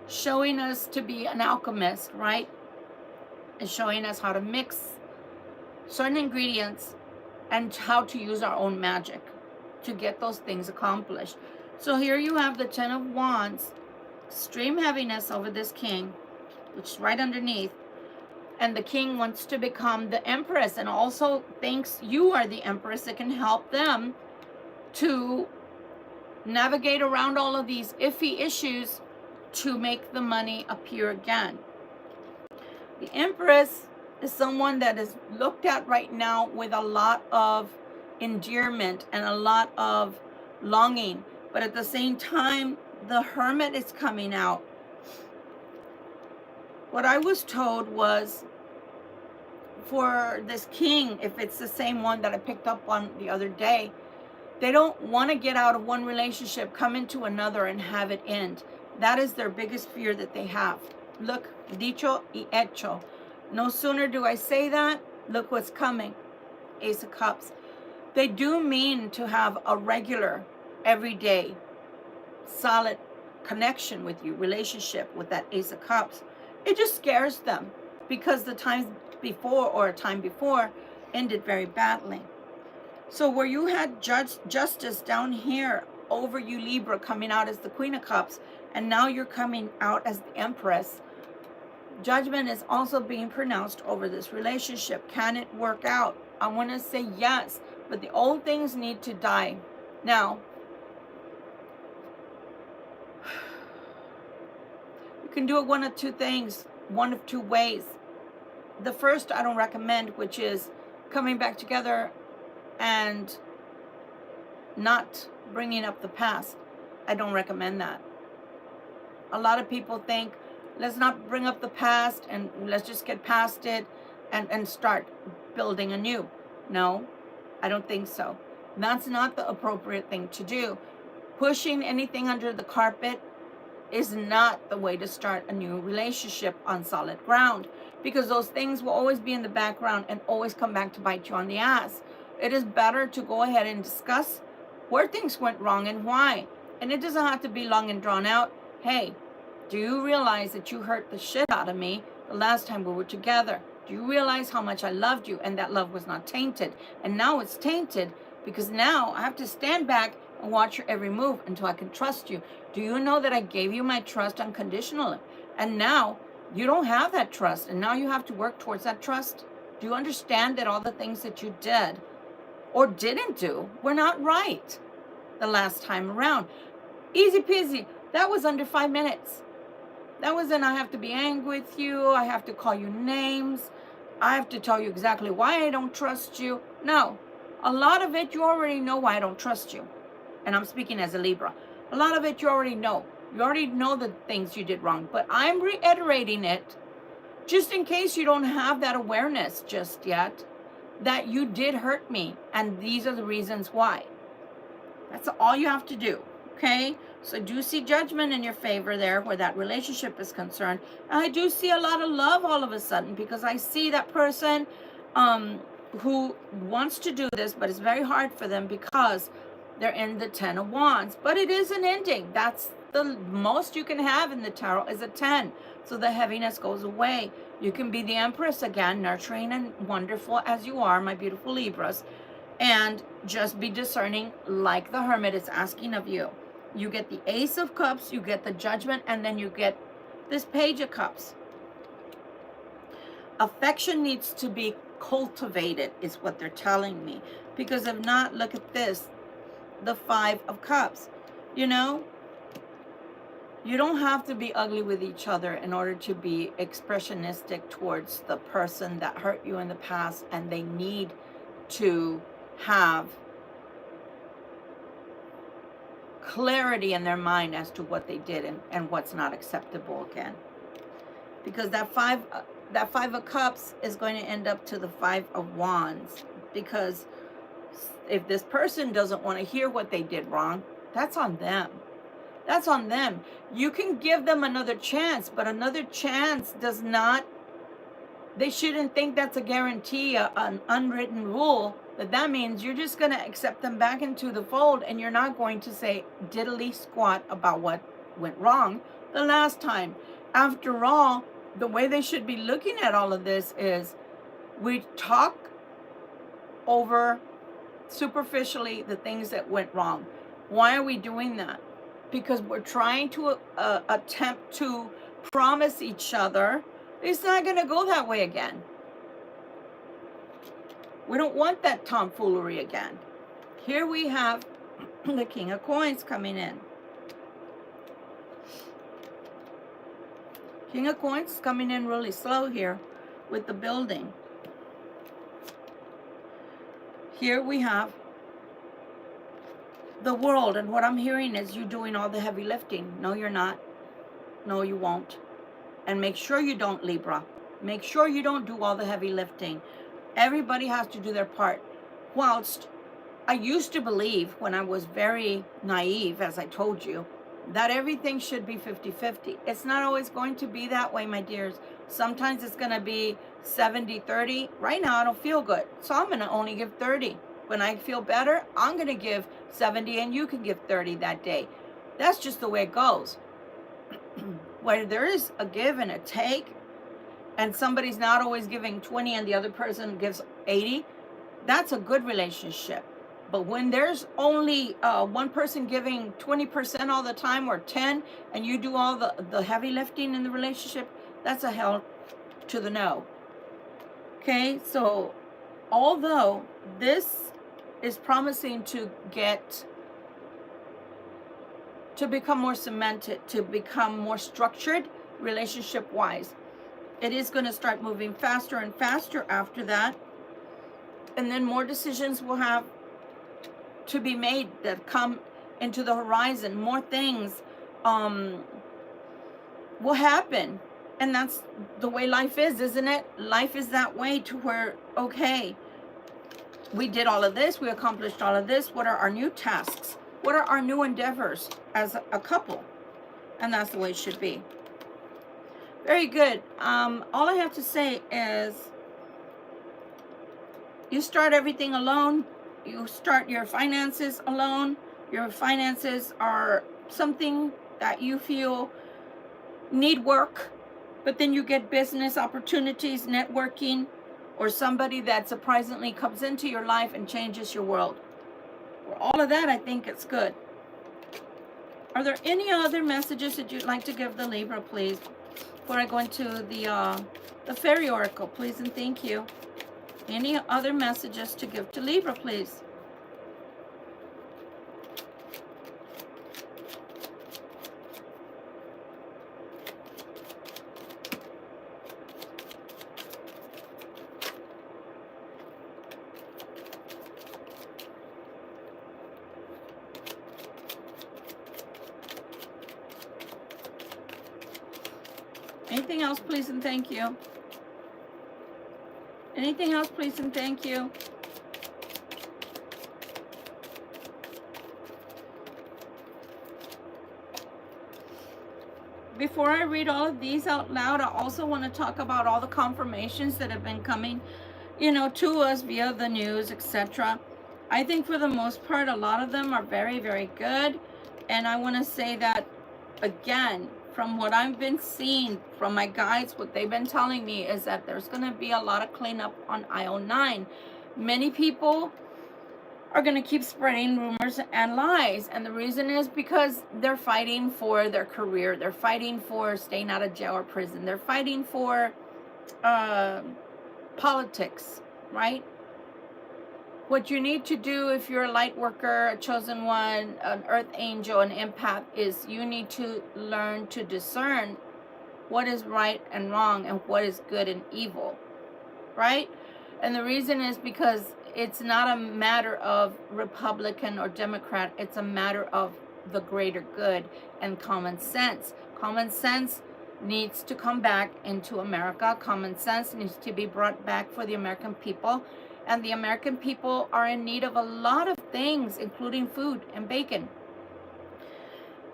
showing us to be an alchemist, right? And showing us how to mix certain ingredients and how to use our own magic to get those things accomplished. So here you have the 10 of Wands, extreme heaviness over this king, which is right underneath. And the king wants to become the empress and also thinks you are the empress that can help them to navigate around all of these iffy issues to make the money appear again. The empress is someone that is looked at right now with a lot of endearment and a lot of longing. But at the same time, the hermit is coming out. What I was told was, for this king, if it's the same one that I picked up on the other day, they don't want to get out of one relationship, come into another, and have it end. That is their biggest fear that they have. Look, dicho y hecho. No sooner do I say that, look what's coming. Ace of Cups. They do mean to have a regular, everyday, solid connection with you, relationship with that Ace of Cups. It just scares them because the times before or a time before ended very badly. So where you had justice down here over you, Libra, coming out as the Queen of Cups, and now you're coming out as the Empress, judgment is also being pronounced over this relationship. Can it work out? I want to say yes, but the old things need to die. Now, you can do it one of two things, one of two ways. The first I don't recommend, which is coming back together and not bringing up the past. I don't recommend that. A lot of people think, let's not bring up the past and let's just get past it and start building anew. No, I don't think so. That's not the appropriate thing to do. Pushing anything under the carpet is not the way to start a new relationship on solid ground, because those things will always be in the background and always come back to bite you on the ass. It is better to go ahead and discuss where things went wrong and why. And it doesn't have to be long and drawn out. Hey, do you realize that you hurt the shit out of me the last time we were together? Do you realize how much I loved you and that love was not tainted? And now it's tainted because now I have to stand back and watch your every move until I can trust you. Do you know that I gave you my trust unconditionally? And now you don't have that trust, and now you have to work towards that trust. Do you understand that all the things that you did or didn't do were not right the last time around? Easy peasy. That was under 5 minutes. That wasn't, I have to be angry with you, I have to call you names, I have to tell you exactly why I don't trust you. No, a lot of it you already know why I don't trust you. And I'm speaking as a Libra. A lot of it you already know. You already know the things you did wrong. But I'm reiterating it just in case you don't have that awareness just yet that you did hurt me. And these are the reasons why. That's all you have to do. Okay? So I do see judgment in your favor there where that relationship is concerned. And I do see a lot of love all of a sudden, because I see that person who wants to do this, but it's very hard for them because they're in the 10 of Wands. But it is an ending. That's the most you can have in the tarot, is a 10. So the heaviness goes away. You can be the Empress again, nurturing and wonderful as you are, my beautiful Libras. And just be discerning like the Hermit is asking of you. You get the Ace of Cups, you get the Judgment, and then you get this Page of Cups. Affection needs to be cultivated, is what they're telling me. Because if not, look at this. the Five of Cups. You know, you don't have to be ugly with each other in order to be expressionistic towards the person that hurt you in the past, and they need to have clarity in their mind as to what they did and what's not acceptable again. Because that five of Cups is going to end up to the Five of Wands. Because if this person doesn't want to hear what they did wrong, that's on them. That's on them. You can give them another chance, but another chance does not, they shouldn't think that's a guarantee, an unwritten rule, that means you're just going to accept them back into the fold, and you're not going to say diddly squat about what went wrong the last time. After all, the way they should be looking at all of this is, we talk over superficially the things that went wrong. Why are we doing that? Because we're trying to attempt to promise each other it's not going to go that way again. We don't want that tomfoolery again. Here we have the King of Coins coming in. King of Coins coming in really slow here with the building. Here we have the World, and what I'm hearing is you doing all the heavy lifting. No, you're not. No, you won't. And make sure you don't, Libra. Make sure you don't do all the heavy lifting. Everybody has to do their part. Whilst I used to believe, when I was very naive, as I told you, that everything should be 50-50. It's not always going to be that way, my dears. Sometimes it's going to be 70-30. Right now, I don't feel good, so I'm going to only give 30. When I feel better, I'm going to give 70, and you can give 30 that day. That's just the way it goes. Where there is a give and a take, and somebody's not always giving 20 and the other person gives 80, that's a good relationship. But when there's only one person giving 20% all the time, or 10, and you do all the heavy lifting in the relationship, that's a hell to the no. Okay, so although this is promising to become more cemented, to become more structured relationship-wise, it is going to start moving faster and faster after that. And then more decisions will have to be made that come into the horizon. More things will happen. And that's the way life is, isn't it? Life is that way, to where, okay, we did all of this, we accomplished all of this. What are our new tasks? What are our new endeavors as a couple? And that's the way it should be. Very good. All I have to say is, you start everything alone. You start your finances alone. Your finances are something that you feel need work, but then you get business opportunities, networking, or somebody that surprisingly comes into your life and changes your world. For all of that, I think it's good. Are there any other messages that you'd like to give the Libra, please? Before I go into the Fairy Oracle, please and thank you. Any other messages to give to Libra, please? Anything else, please and thank you. Anything else, please and thank you. Before I read all of these out loud, I also want to talk about all the confirmations that have been coming, to us via the news, etc. I think for the most part, a lot of them are very, very good. And I want to say that, again, from what I've been seeing from my guides, what they've been telling me is that there's going to be a lot of cleanup on aisle 9. Many people are going to keep spreading rumors and lies. And the reason is because they're fighting for their career. They're fighting for staying out of jail or prison. They're fighting for politics, right? What you need to do if you're a light worker, a chosen one, an earth angel, an empath, is you need to learn to discern what is right and wrong and what is good and evil, right? And the reason is because it's not a matter of Republican or Democrat. It's a matter of the greater good and common sense. Common sense needs to come back into America. Common sense needs to be brought back for the American people. And the American people are in need of a lot of things, including food and bacon.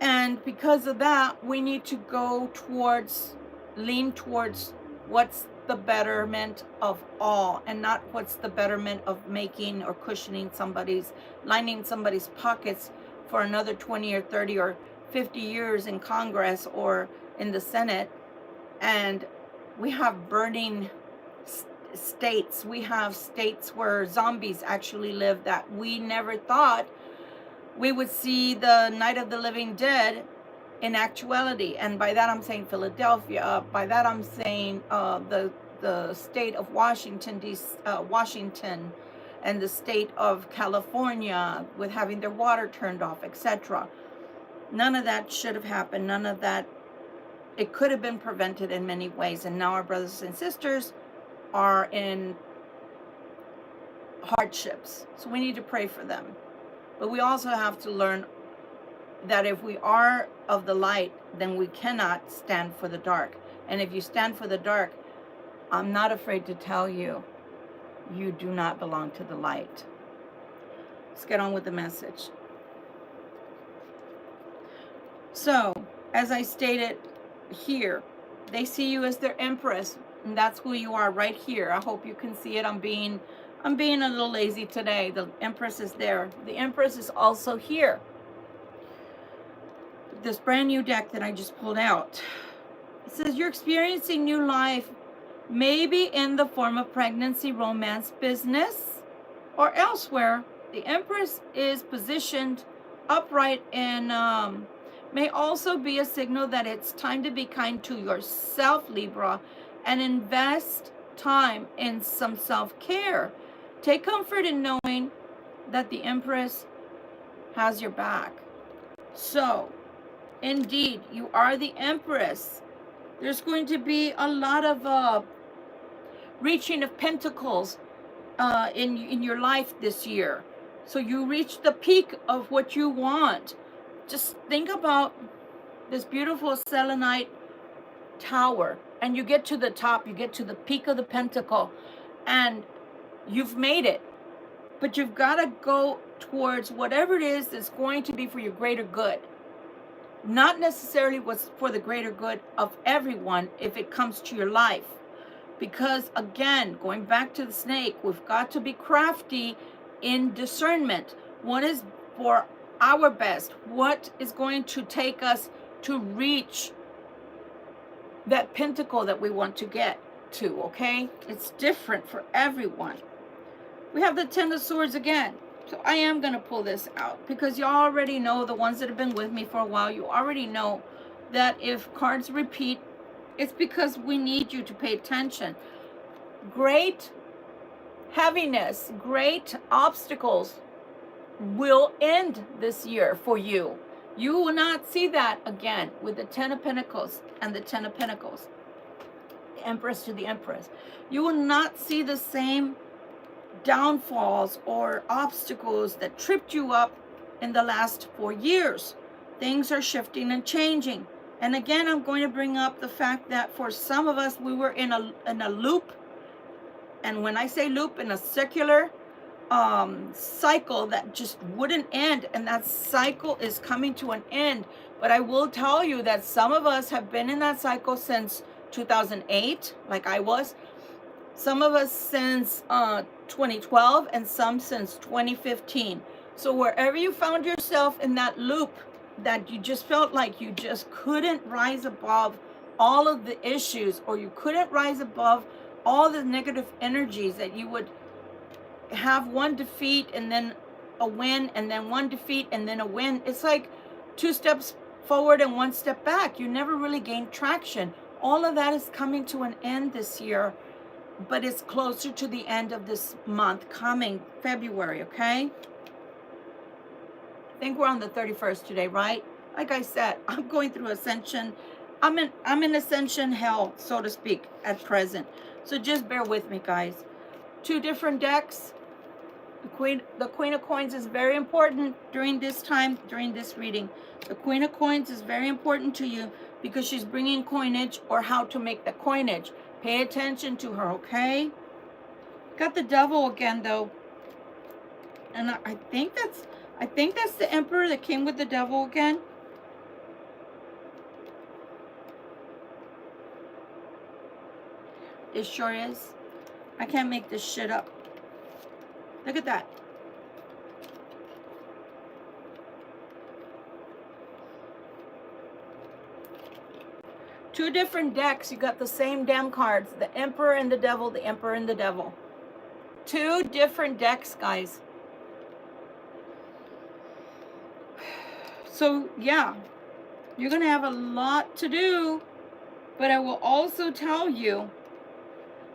And because of that, we need to lean towards what's the betterment of all, and not what's the betterment of making or lining somebody's pockets for another 20 or 30 or 50 years in Congress or in the Senate. And we have burning states. We have states where zombies actually live that we never thought we would see the Night of the Living Dead in actuality. And by that I'm saying Philadelphia. By that I'm saying the state of Washington, Washington, and the state of California with having their water turned off, etc. None of that should have happened. None of that. It could have been prevented in many ways. And now our brothers and sisters are in hardships. So we need to pray for them. But we also have to learn that if we are of the light, then we cannot stand for the dark. And if you stand for the dark, I'm not afraid to tell you, you do not belong to the light. Let's get on with the message. So, as I stated here, they see you as their empress, and that's who you are right here. I hope you can see it. I'm being a little lazy today. The empress is there. The empress is also here. This brand new deck that I just pulled out. It says you're experiencing new life, maybe in the form of pregnancy, romance, business, or elsewhere. The empress is positioned upright and may also be a signal that it's time to be kind to yourself, Libra, and invest time in some self-care. Take comfort in knowing that the Empress has your back. So, indeed, you are the Empress. There's going to be a lot of reaching of pentacles in your life this year. So you reach the peak of what you want. Just think about this beautiful selenite tower, and you get to the top, you get to the peak of the pentacle, and you've made it. But you've got to go towards whatever it is that's going to be for your greater good. Not necessarily what's for the greater good of everyone if it comes to your life. Because again, going back to the snake, we've got to be crafty in discernment. What is for our best? What is going to take us to reach that pinnacle that we want to get to, okay? It's different for everyone. We have the Ten of Swords again. So I am going to pull this out because you already know, the ones that have been with me for a while, you already know that if cards repeat, it's because we need you to pay attention. Great heaviness, great obstacles will end this year for you. You will not see that again with the Ten of Pentacles and the Ten of Pentacles. The Empress to the Empress. You will not see the same downfalls or obstacles that tripped you up in the last 4 years. Things are shifting and changing. And again, I'm going to bring up the fact that for some of us, we were in a loop. And when I say loop, in a circular cycle that just wouldn't end, and that cycle is coming to an end. But I will tell you that some of us have been in that cycle since 2008, like I was. Some of us since 2012, and some since 2015. So wherever you found yourself in that loop, that you just felt like you just couldn't rise above all of the issues, or you couldn't rise above all the negative energies, that you would have one defeat and then a win, and then one defeat and then a win. It's like 2 steps forward and 1 step back. You never really gain traction. All of that is coming to an end this year. but it's closer to the end of this month, coming February, okay? I think we're on the 31st today, right? Like I said, I'm going through ascension. I'm in ascension hell, so to speak, at present. So just bear with me, guys. 2 different decks. The Queen of Coins is very important during this time, during this reading. The Queen of Coins is very important to you because she's bringing coinage or how to make the coinage. Pay attention to her, okay? Got the Devil again, though. And I think that's the Emperor that came with the Devil again. It sure is. I can't make this shit up. Look at that. Two different decks. You got the same damn cards. The Emperor and the Devil. The Emperor and the Devil. 2 different decks, guys. So, yeah. You're going to have a lot to do. But I will also tell you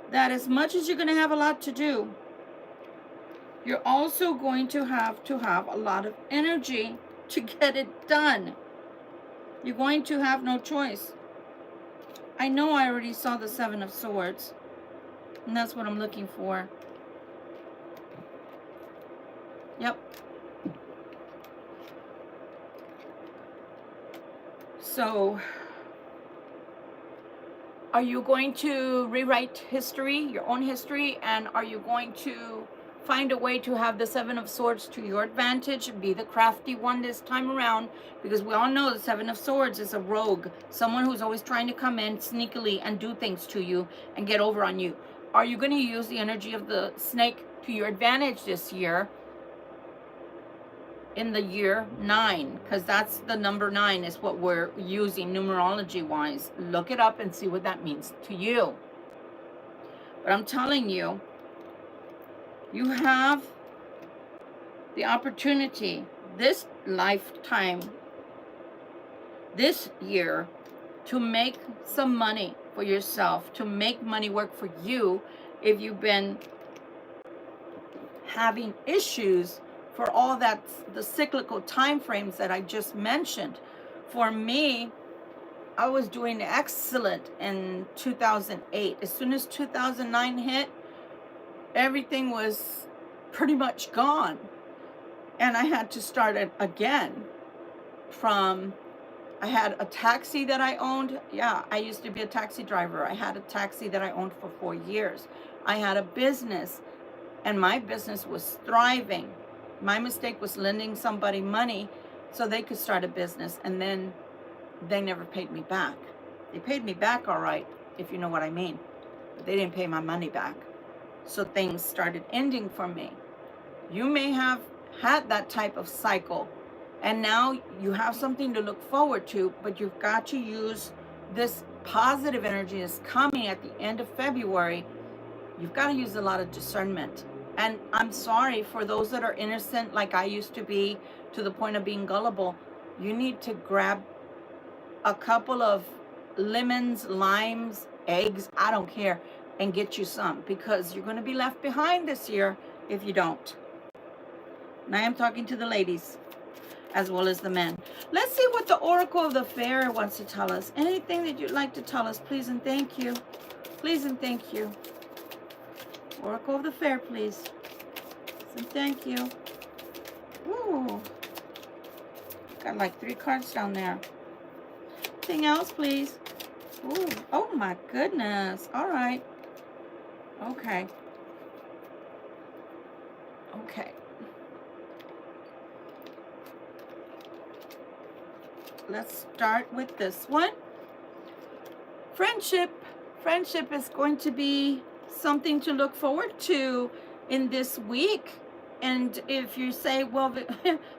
that as much as you're going to have a lot to do, you're also going to have a lot of energy to get it done. You're going to have no choice. I know I already saw the 7 of Swords, and that's what I'm looking for. Yep. So, are you going to rewrite history, your own history, and are you going to find a way to have the 7 of Swords to your advantage and be the crafty one this time around? Because we all know the 7 of Swords is a rogue, someone who's always trying to come in sneakily and do things to you and get over on you. Are you going to use the energy of the snake to your advantage this year? In the year 9, because that's the number 9 is what we're using numerology wise. Look it up and see what that means to you. But I'm telling you, you have the opportunity this lifetime, this year, to make some money for yourself, to make money work for you if you've been having issues for all that, the cyclical time frames that I just mentioned. For me, I was doing excellent in 2008. As soon as 2009 hit, everything was pretty much gone. And I had to start it again from, I had a taxi that I owned. Yeah, I used to be a taxi driver. I had a taxi that I owned for 4 years. I had a business, and my business was thriving. My mistake was lending somebody money so they could start a business, and then they never paid me back. They paid me back all right, if you know what I mean, but they didn't pay my money back. So things started ending for me. You may have had that type of cycle, and now you have something to look forward to, but you've got to use this positive energy that's coming at the end of February. You've got to use a lot of discernment. And I'm sorry for those that are innocent like I used to be, to the point of being gullible. You need to grab a couple of lemons, limes, eggs, I don't care, and get you some, because you're going to be left behind this year if you don't. And I am talking to the ladies as well as the men. Let's see what the Oracle of the Fair wants to tell us. Anything that you'd like to tell us, please and thank you. Please and thank you. Oracle of the Fair, please. And thank you. Ooh. Got like 3 cards down there. Anything else, please? Ooh. Oh my goodness. All right. Okay. Okay. Let's start with this one. Friendship. Friendship is going to be something to look forward to in this week. And if you say, well,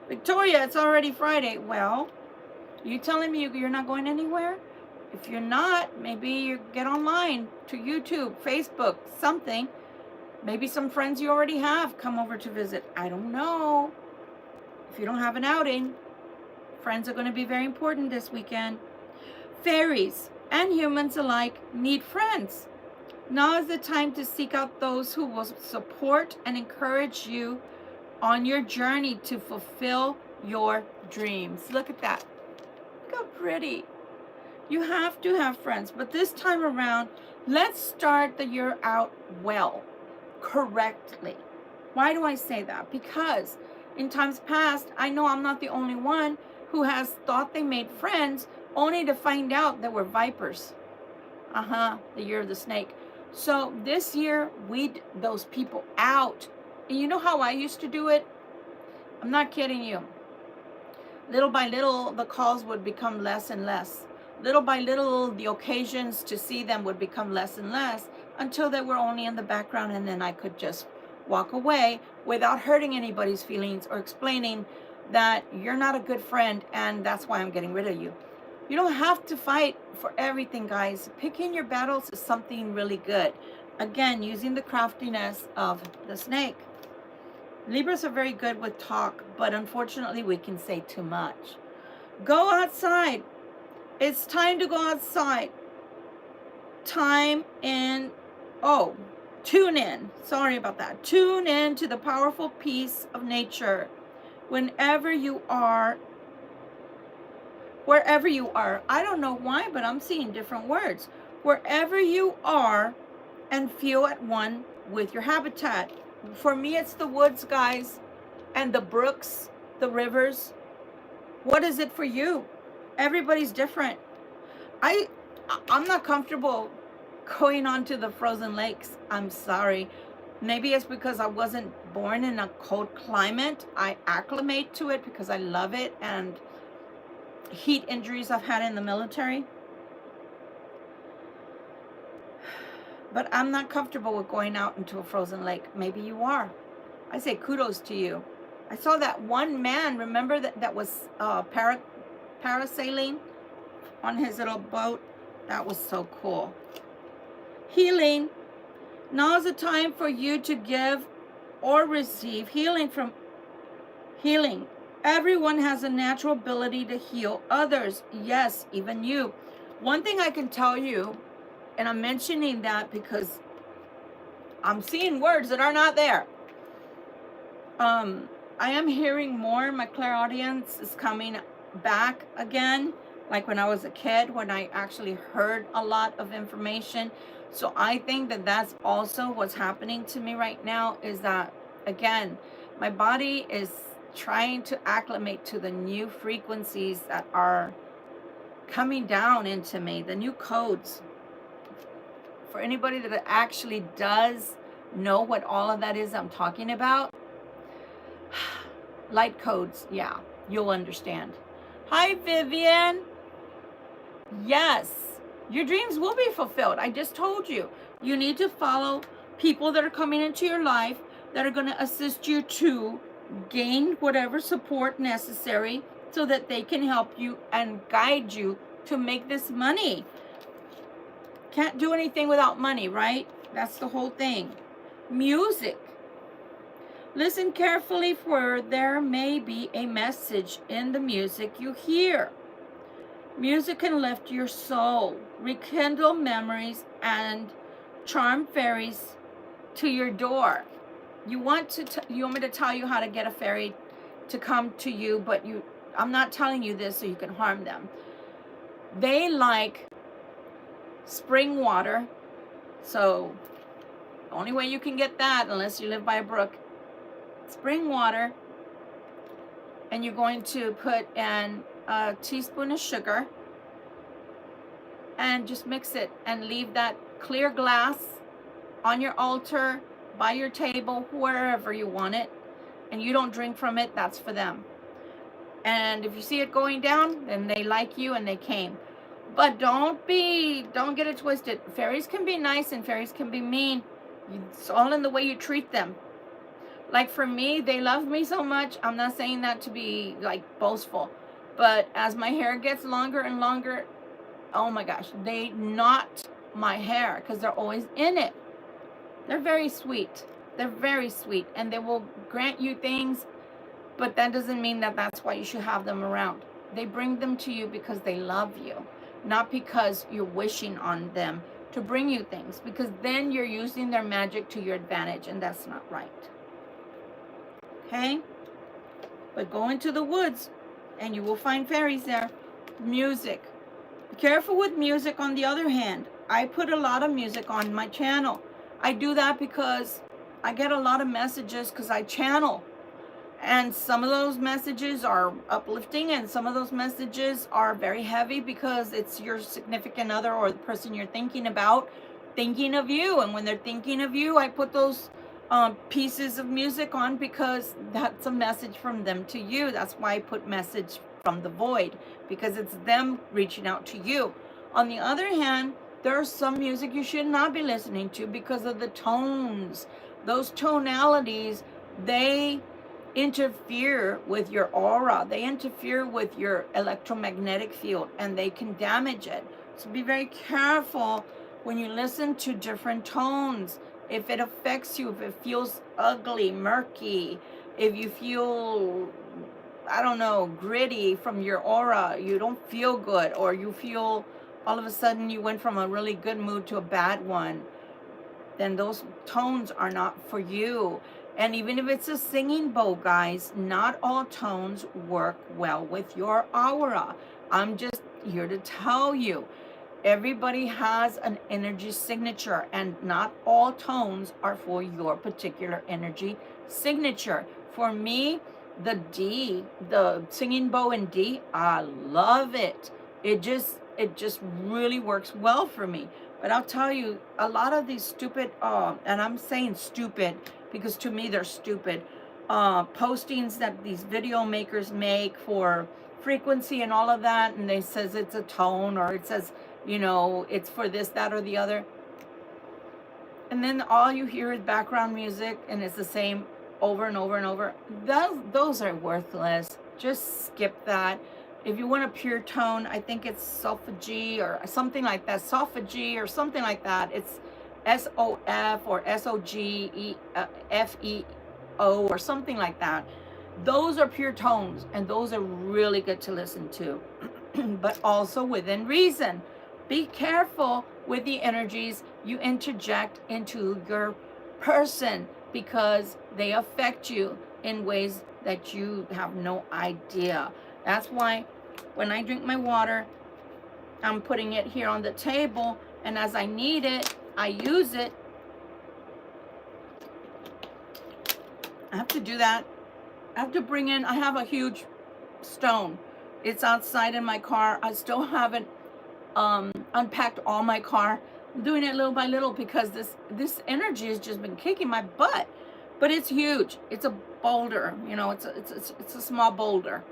Victoria, it's already Friday. Well, you telling me you're not going anywhere? If you're not, maybe you get online to YouTube, Facebook, something. Maybe some friends you already have come over to visit. I don't know. If you don't have an outing, friends are going to be very important this weekend. Fairies and humans alike need friends. Now is the time to seek out those who will support and encourage you on your journey to fulfill your dreams. Look at that. Look how pretty. You have to have friends, but this time around, let's start the year out well, correctly. Why do I say that? Because in times past, I know I'm not the only one who has thought they made friends only to find out they were vipers. The year of the snake. So this year, weed those people out. And you know how I used to do it? I'm not kidding you. Little by little, the calls would become less and less. Little by little, the occasions to see them would become less and less until they were only in the background, and then I could just walk away without hurting anybody's feelings or explaining that you're not a good friend and that's why I'm getting rid of you. You don't have to fight for everything, guys. Picking your battles is something really good. Again, using the craftiness of the snake. Libras are very good with talk, but unfortunately we can say too much. Go outside. It's time to go outside. Tune in. Sorry about that. Tune in to the powerful peace of nature. Wherever you are. I don't know why, but I'm seeing different words. Wherever you are, and feel at one with your habitat. For me, it's the woods, guys, and the brooks, the rivers. What is it for you? Everybody's different. I'm not comfortable going on to the frozen lakes. I'm sorry. Maybe it's because I wasn't born in a cold climate. I acclimate to it because I love it, and heat injuries I've had in the military. But I'm not comfortable with going out into a frozen lake. Maybe you are. I say kudos to you. I saw that one man, remember that was parasailing on his little boat? That was so cool. Healing. Now is the time for you to give or receive healing from healing. Everyone has a natural ability to heal others. Yes, even you. One thing I can tell you, and I'm mentioning that because I'm seeing words that are not there. I am hearing more. My clairaudience is coming back again, like when I was a kid, when I actually heard a lot of information. So I think that that's also what's happening to me right now, is that, again, my body is trying to acclimate to the new frequencies that are coming down into me, the new codes. For anybody that actually does know what all of that is I'm talking about, light codes, yeah, you'll understand. Hi, Vivian. Yes, your dreams will be fulfilled. I just told you. You need to follow people that are coming into your life that are going to assist you to gain whatever support necessary so that they can help you and guide you to make this money. Can't do anything without money, right? That's the whole thing. Music. Listen carefully, for there may be a message in the music you hear. Music can lift your soul, rekindle memories, and charm fairies to your door. You want me to tell you how to get a fairy to come to you, but I'm not telling you this so you can harm them. They like spring water, so the only way you can get that, unless you live by a brook, spring water, and you're going to put in a teaspoon of sugar and just mix it and leave that clear glass on your altar, by your table, wherever you want it, and you don't drink from it, that's for them. And if you see it going down, then they like you and they came. But don't get it twisted. Fairies can be nice and fairies can be mean. It's all in the way you treat them. Like for me, they love me so much. I'm not saying that to be like boastful, but as my hair gets longer and longer, oh my gosh, they knot my hair because they're always in it. They're very sweet. They're very sweet, and they will grant you things, but that doesn't mean that that's why you should have them around. They bring them to you because they love you, not because you're wishing on them to bring you things, because then you're using their magic to your advantage, and that's not right. Okay? But go into the woods and you will find fairies there. Music. Be careful with music. On the other hand, I put a lot of music on my channel. I do that because I get a lot of messages because I channel. And some of those messages are uplifting, and some of those messages are very heavy because it's your significant other or the person you're thinking about thinking of you. And when they're thinking of you, I put those pieces of music on because that's a message from them to you. That's why I put message from the void, because it's them reaching out to you. On the other hand, there's some music you should not be listening to because of the tones. Those tonalities, they interfere with your aura. They interfere with your electromagnetic field, and they can damage it. So be very careful when you listen to different tones. If it affects you, if it feels ugly, murky, if you feel, I don't know, gritty from your aura, you don't feel good, or you feel all of a sudden you went from a really good mood to a bad one, then those tones are not for you. And even if it's a singing bowl, guys, not all tones work well with your aura. I'm just here to tell you, everybody has an energy signature, and not all tones are for your particular energy signature. For me, the D, the singing bowl in D, I love it. It just really works well for me. But I'll tell you, a lot of these stupid, and I'm saying stupid because to me they're stupid, postings that these video makers make for frequency and all of that, and they says it's a tone, or it says, you know, it's for this, that, or the other. And then all you hear is background music, and it's the same over and over and over. Those are worthless. Just skip that. If you want a pure tone, I think it's Sophagy or something like that. Sophagy or something like that. It's SOF or SOGFEO or something like that. Those are pure tones, and those are really good to listen to, but also within reason. Be careful with the energies you interject into your person, because they affect you in ways that you have no idea. That's why when I drink my water, I'm putting it here on the table, and as I need it, I use it. I have to do that. I have to bring in, I have a huge stone. It's outside in my car. I still haven't unpacked all my car. I'm doing it little by little because this energy has just been kicking my butt. But it's huge. It's a boulder, you know, it's a small boulder.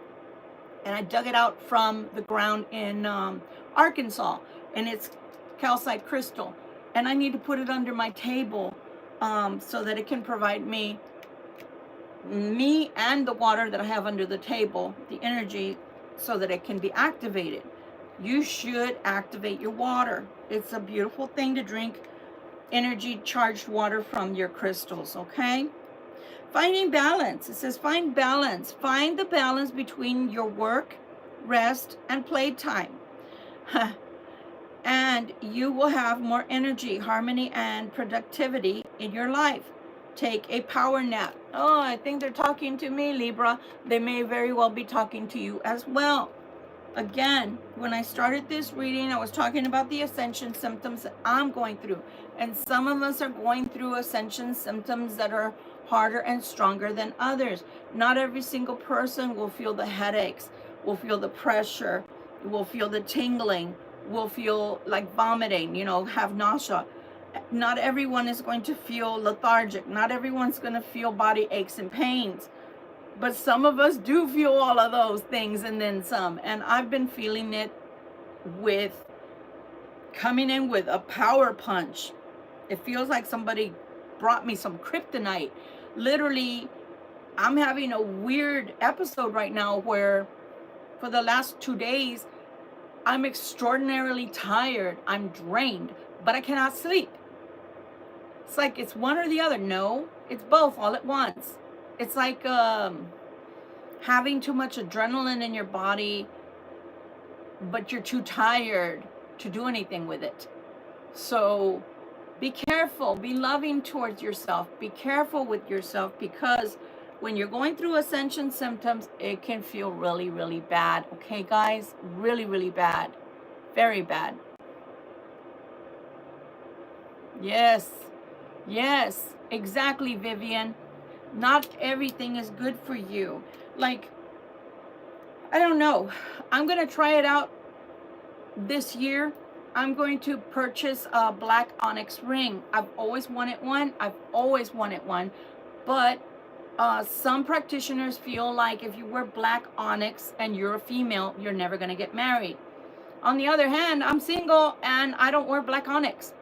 And I dug it out from the ground in Arkansas, and it's calcite crystal. And I need to put it under my table so that it can provide me and the water that I have under the table, the energy, so that it can be activated. You should activate your water. It's a beautiful thing to drink energy charged water from your crystals, okay? Finding balance. It says find balance. Find the balance between your work, rest, and playtime. And you will have more energy, harmony, and productivity in your life. Take a power nap. Oh, I think they're talking to me, Libra. They may very well be talking to you as well. Again, when I started this reading, I was talking about the ascension symptoms that I'm going through. And some of us are going through ascension symptoms that are harder and stronger than others. Not every single person will feel the headaches, will feel the pressure, will feel the tingling, will feel like vomiting, you know, have nausea. Not everyone is going to feel lethargic. Not everyone's going to feel body aches and pains. But some of us do feel all of those things and then some. And I've been feeling it with coming in with a power punch. It feels like somebody brought me some kryptonite. Literally, I'm having a weird episode right now where for the last 2 days, I'm extraordinarily tired. I'm drained, but I cannot sleep. It's like it's one or the other. No, it's both all at once. It's like having too much adrenaline in your body, but you're too tired to do anything with it. So be careful, be loving towards yourself, be careful with yourself, because when you're going through ascension symptoms, it can feel really, really bad. Okay, guys? Really, really bad. Very bad. Yes. Yes, exactly, Vivian. Not everything is good for you. Like, I don't know. I'm going to try it out this year. I'm going to purchase a black onyx ring. I've always wanted one. I've always wanted one. But some practitioners feel like if you wear black onyx and you're a female, you're never going to get married. On the other hand, I'm single and I don't wear black onyx.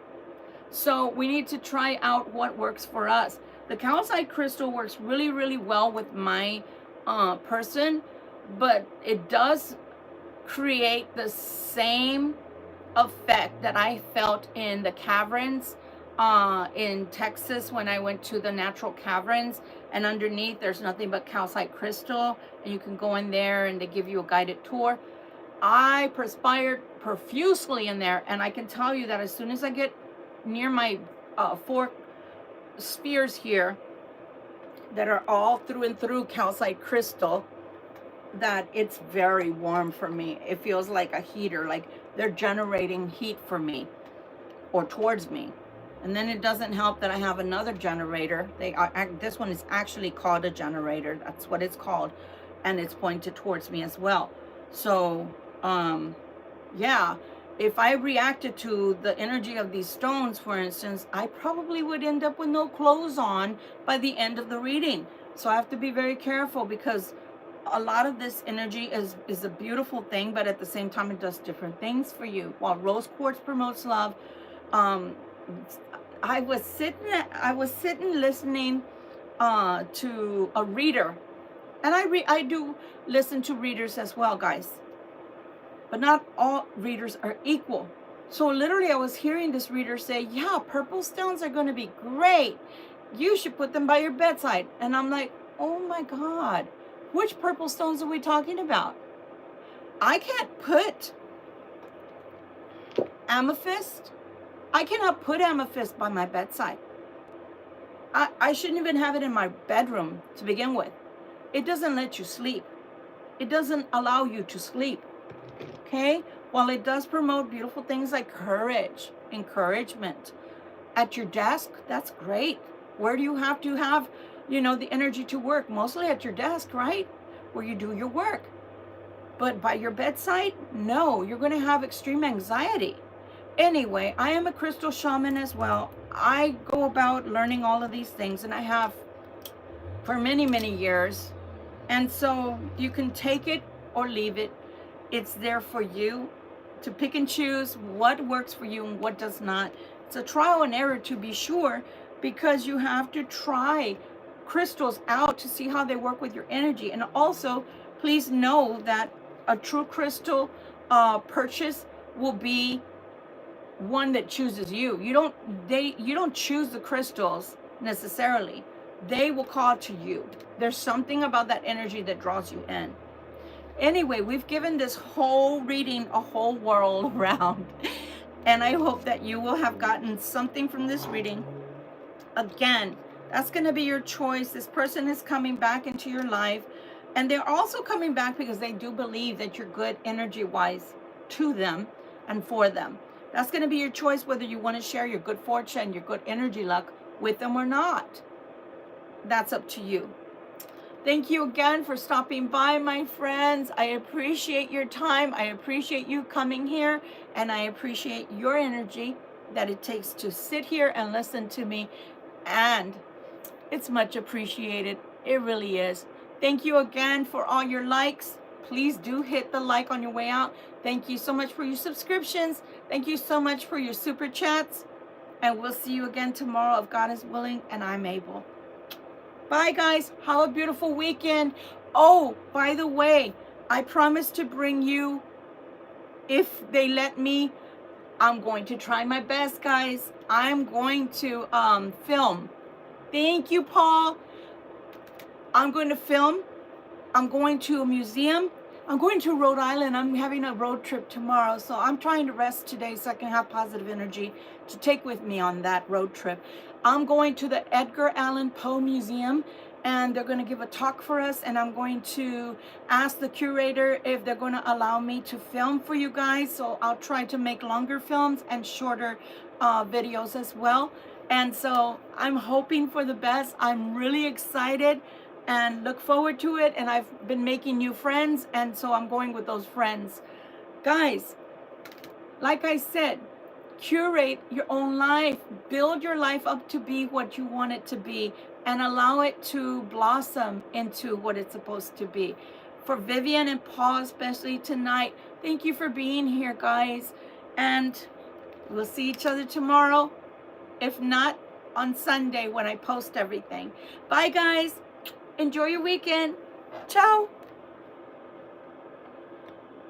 So we need to try out what works for us. The calcite crystal works really, really well with my person, but it does create the same effect that I felt in the caverns in Texas when I went to the natural caverns, and underneath there's nothing but calcite crystal, and you can go in there and they give you a guided tour. I perspired profusely in there, and I can tell you that as soon as I get near my 4 spheres here that are all through and through calcite crystal, that it's very warm for me. It feels like a heater, like they're generating heat for me or towards me. And then it doesn't help that I have another generator. This one is actually called a generator. That's what it's called. And it's pointed towards me as well. So, yeah, if I reacted to the energy of these stones, for instance, I probably would end up with no clothes on by the end of the reading. So I have to be very careful, because a lot of this energy is a beautiful thing, but at the same time, it does different things for you. While rose quartz promotes love, I was sitting listening to a reader, and I do listen to readers as well, guys. But not all readers are equal. So literally I was hearing this reader say, yeah, purple stones are going to be great. You should put them by your bedside. And I'm like, oh my God, which purple stones are we talking about? I can't put amethyst. I cannot put amethyst by my bedside. I shouldn't even have it in my bedroom to begin with. It doesn't let you sleep. It doesn't allow you to sleep. Okay? While it does promote beautiful things like courage, encouragement, at your desk, that's great. Where do you have to have, the energy to work? Mostly at your desk, right? Where you do your work. But by your bedside, no, you're going to have extreme anxiety. Anyway, I am a crystal shaman as well. I go about learning all of these things, and I have for many, many years. And so you can take it or leave it. It's there for you to pick and choose what works for you and what does not. It's a trial and error, to be sure, because you have to try crystals out to see how they work with your energy. And also, please know that a true crystal purchase will be one that chooses you. You don't choose the crystals necessarily. They will call to you. There's something about that energy that draws you in. Anyway, we've given this whole reading a whole whirl around, and I hope that you will have gotten something from this reading. Again, that's going to be your choice. This person is coming back into your life, and they're also coming back because they do believe that you're good energy-wise to them and for them. That's going to be your choice, whether you want to share your good fortune, your good energy luck with them or not. That's up to you. Thank you again for stopping by, my friends. I appreciate your time. I appreciate you coming here, and I appreciate your energy that it takes to sit here and listen to me, and it's much appreciated. It really is. Thank you again for all your likes. Please do hit the like on your way out. Thank you so much for your subscriptions. Thank you so much for your super chats, and we'll see you again tomorrow if God is willing and I'm able. Bye, guys. Have a beautiful weekend. Oh, by the way, I promise to bring you, if they let me, I'm going to try my best, guys. I'm going to film. Thank you, Paul. I'm going to film. I'm going to a museum. I'm going to Rhode Island. I'm having a road trip tomorrow, so I'm trying to rest today so I can have positive energy to take with me on that road trip. I'm going to the Edgar Allan Poe Museum, and they're going to give a talk for us, and I'm going to ask the curator if they're going to allow me to film for you guys. So I'll try to make longer films and shorter videos as well. And so I'm hoping for the best. I'm really excited and look forward to it. And I've been making new friends, and so I'm going with those friends. Guys, like I said, curate your own life. Build your life up to be what you want it to be, and allow it to blossom into what it's supposed to be. For Vivian and Paul, especially tonight, thank you for being here, guys. And we'll see each other tomorrow. If not, on Sunday when I post everything. Bye, guys. Enjoy your weekend. Ciao.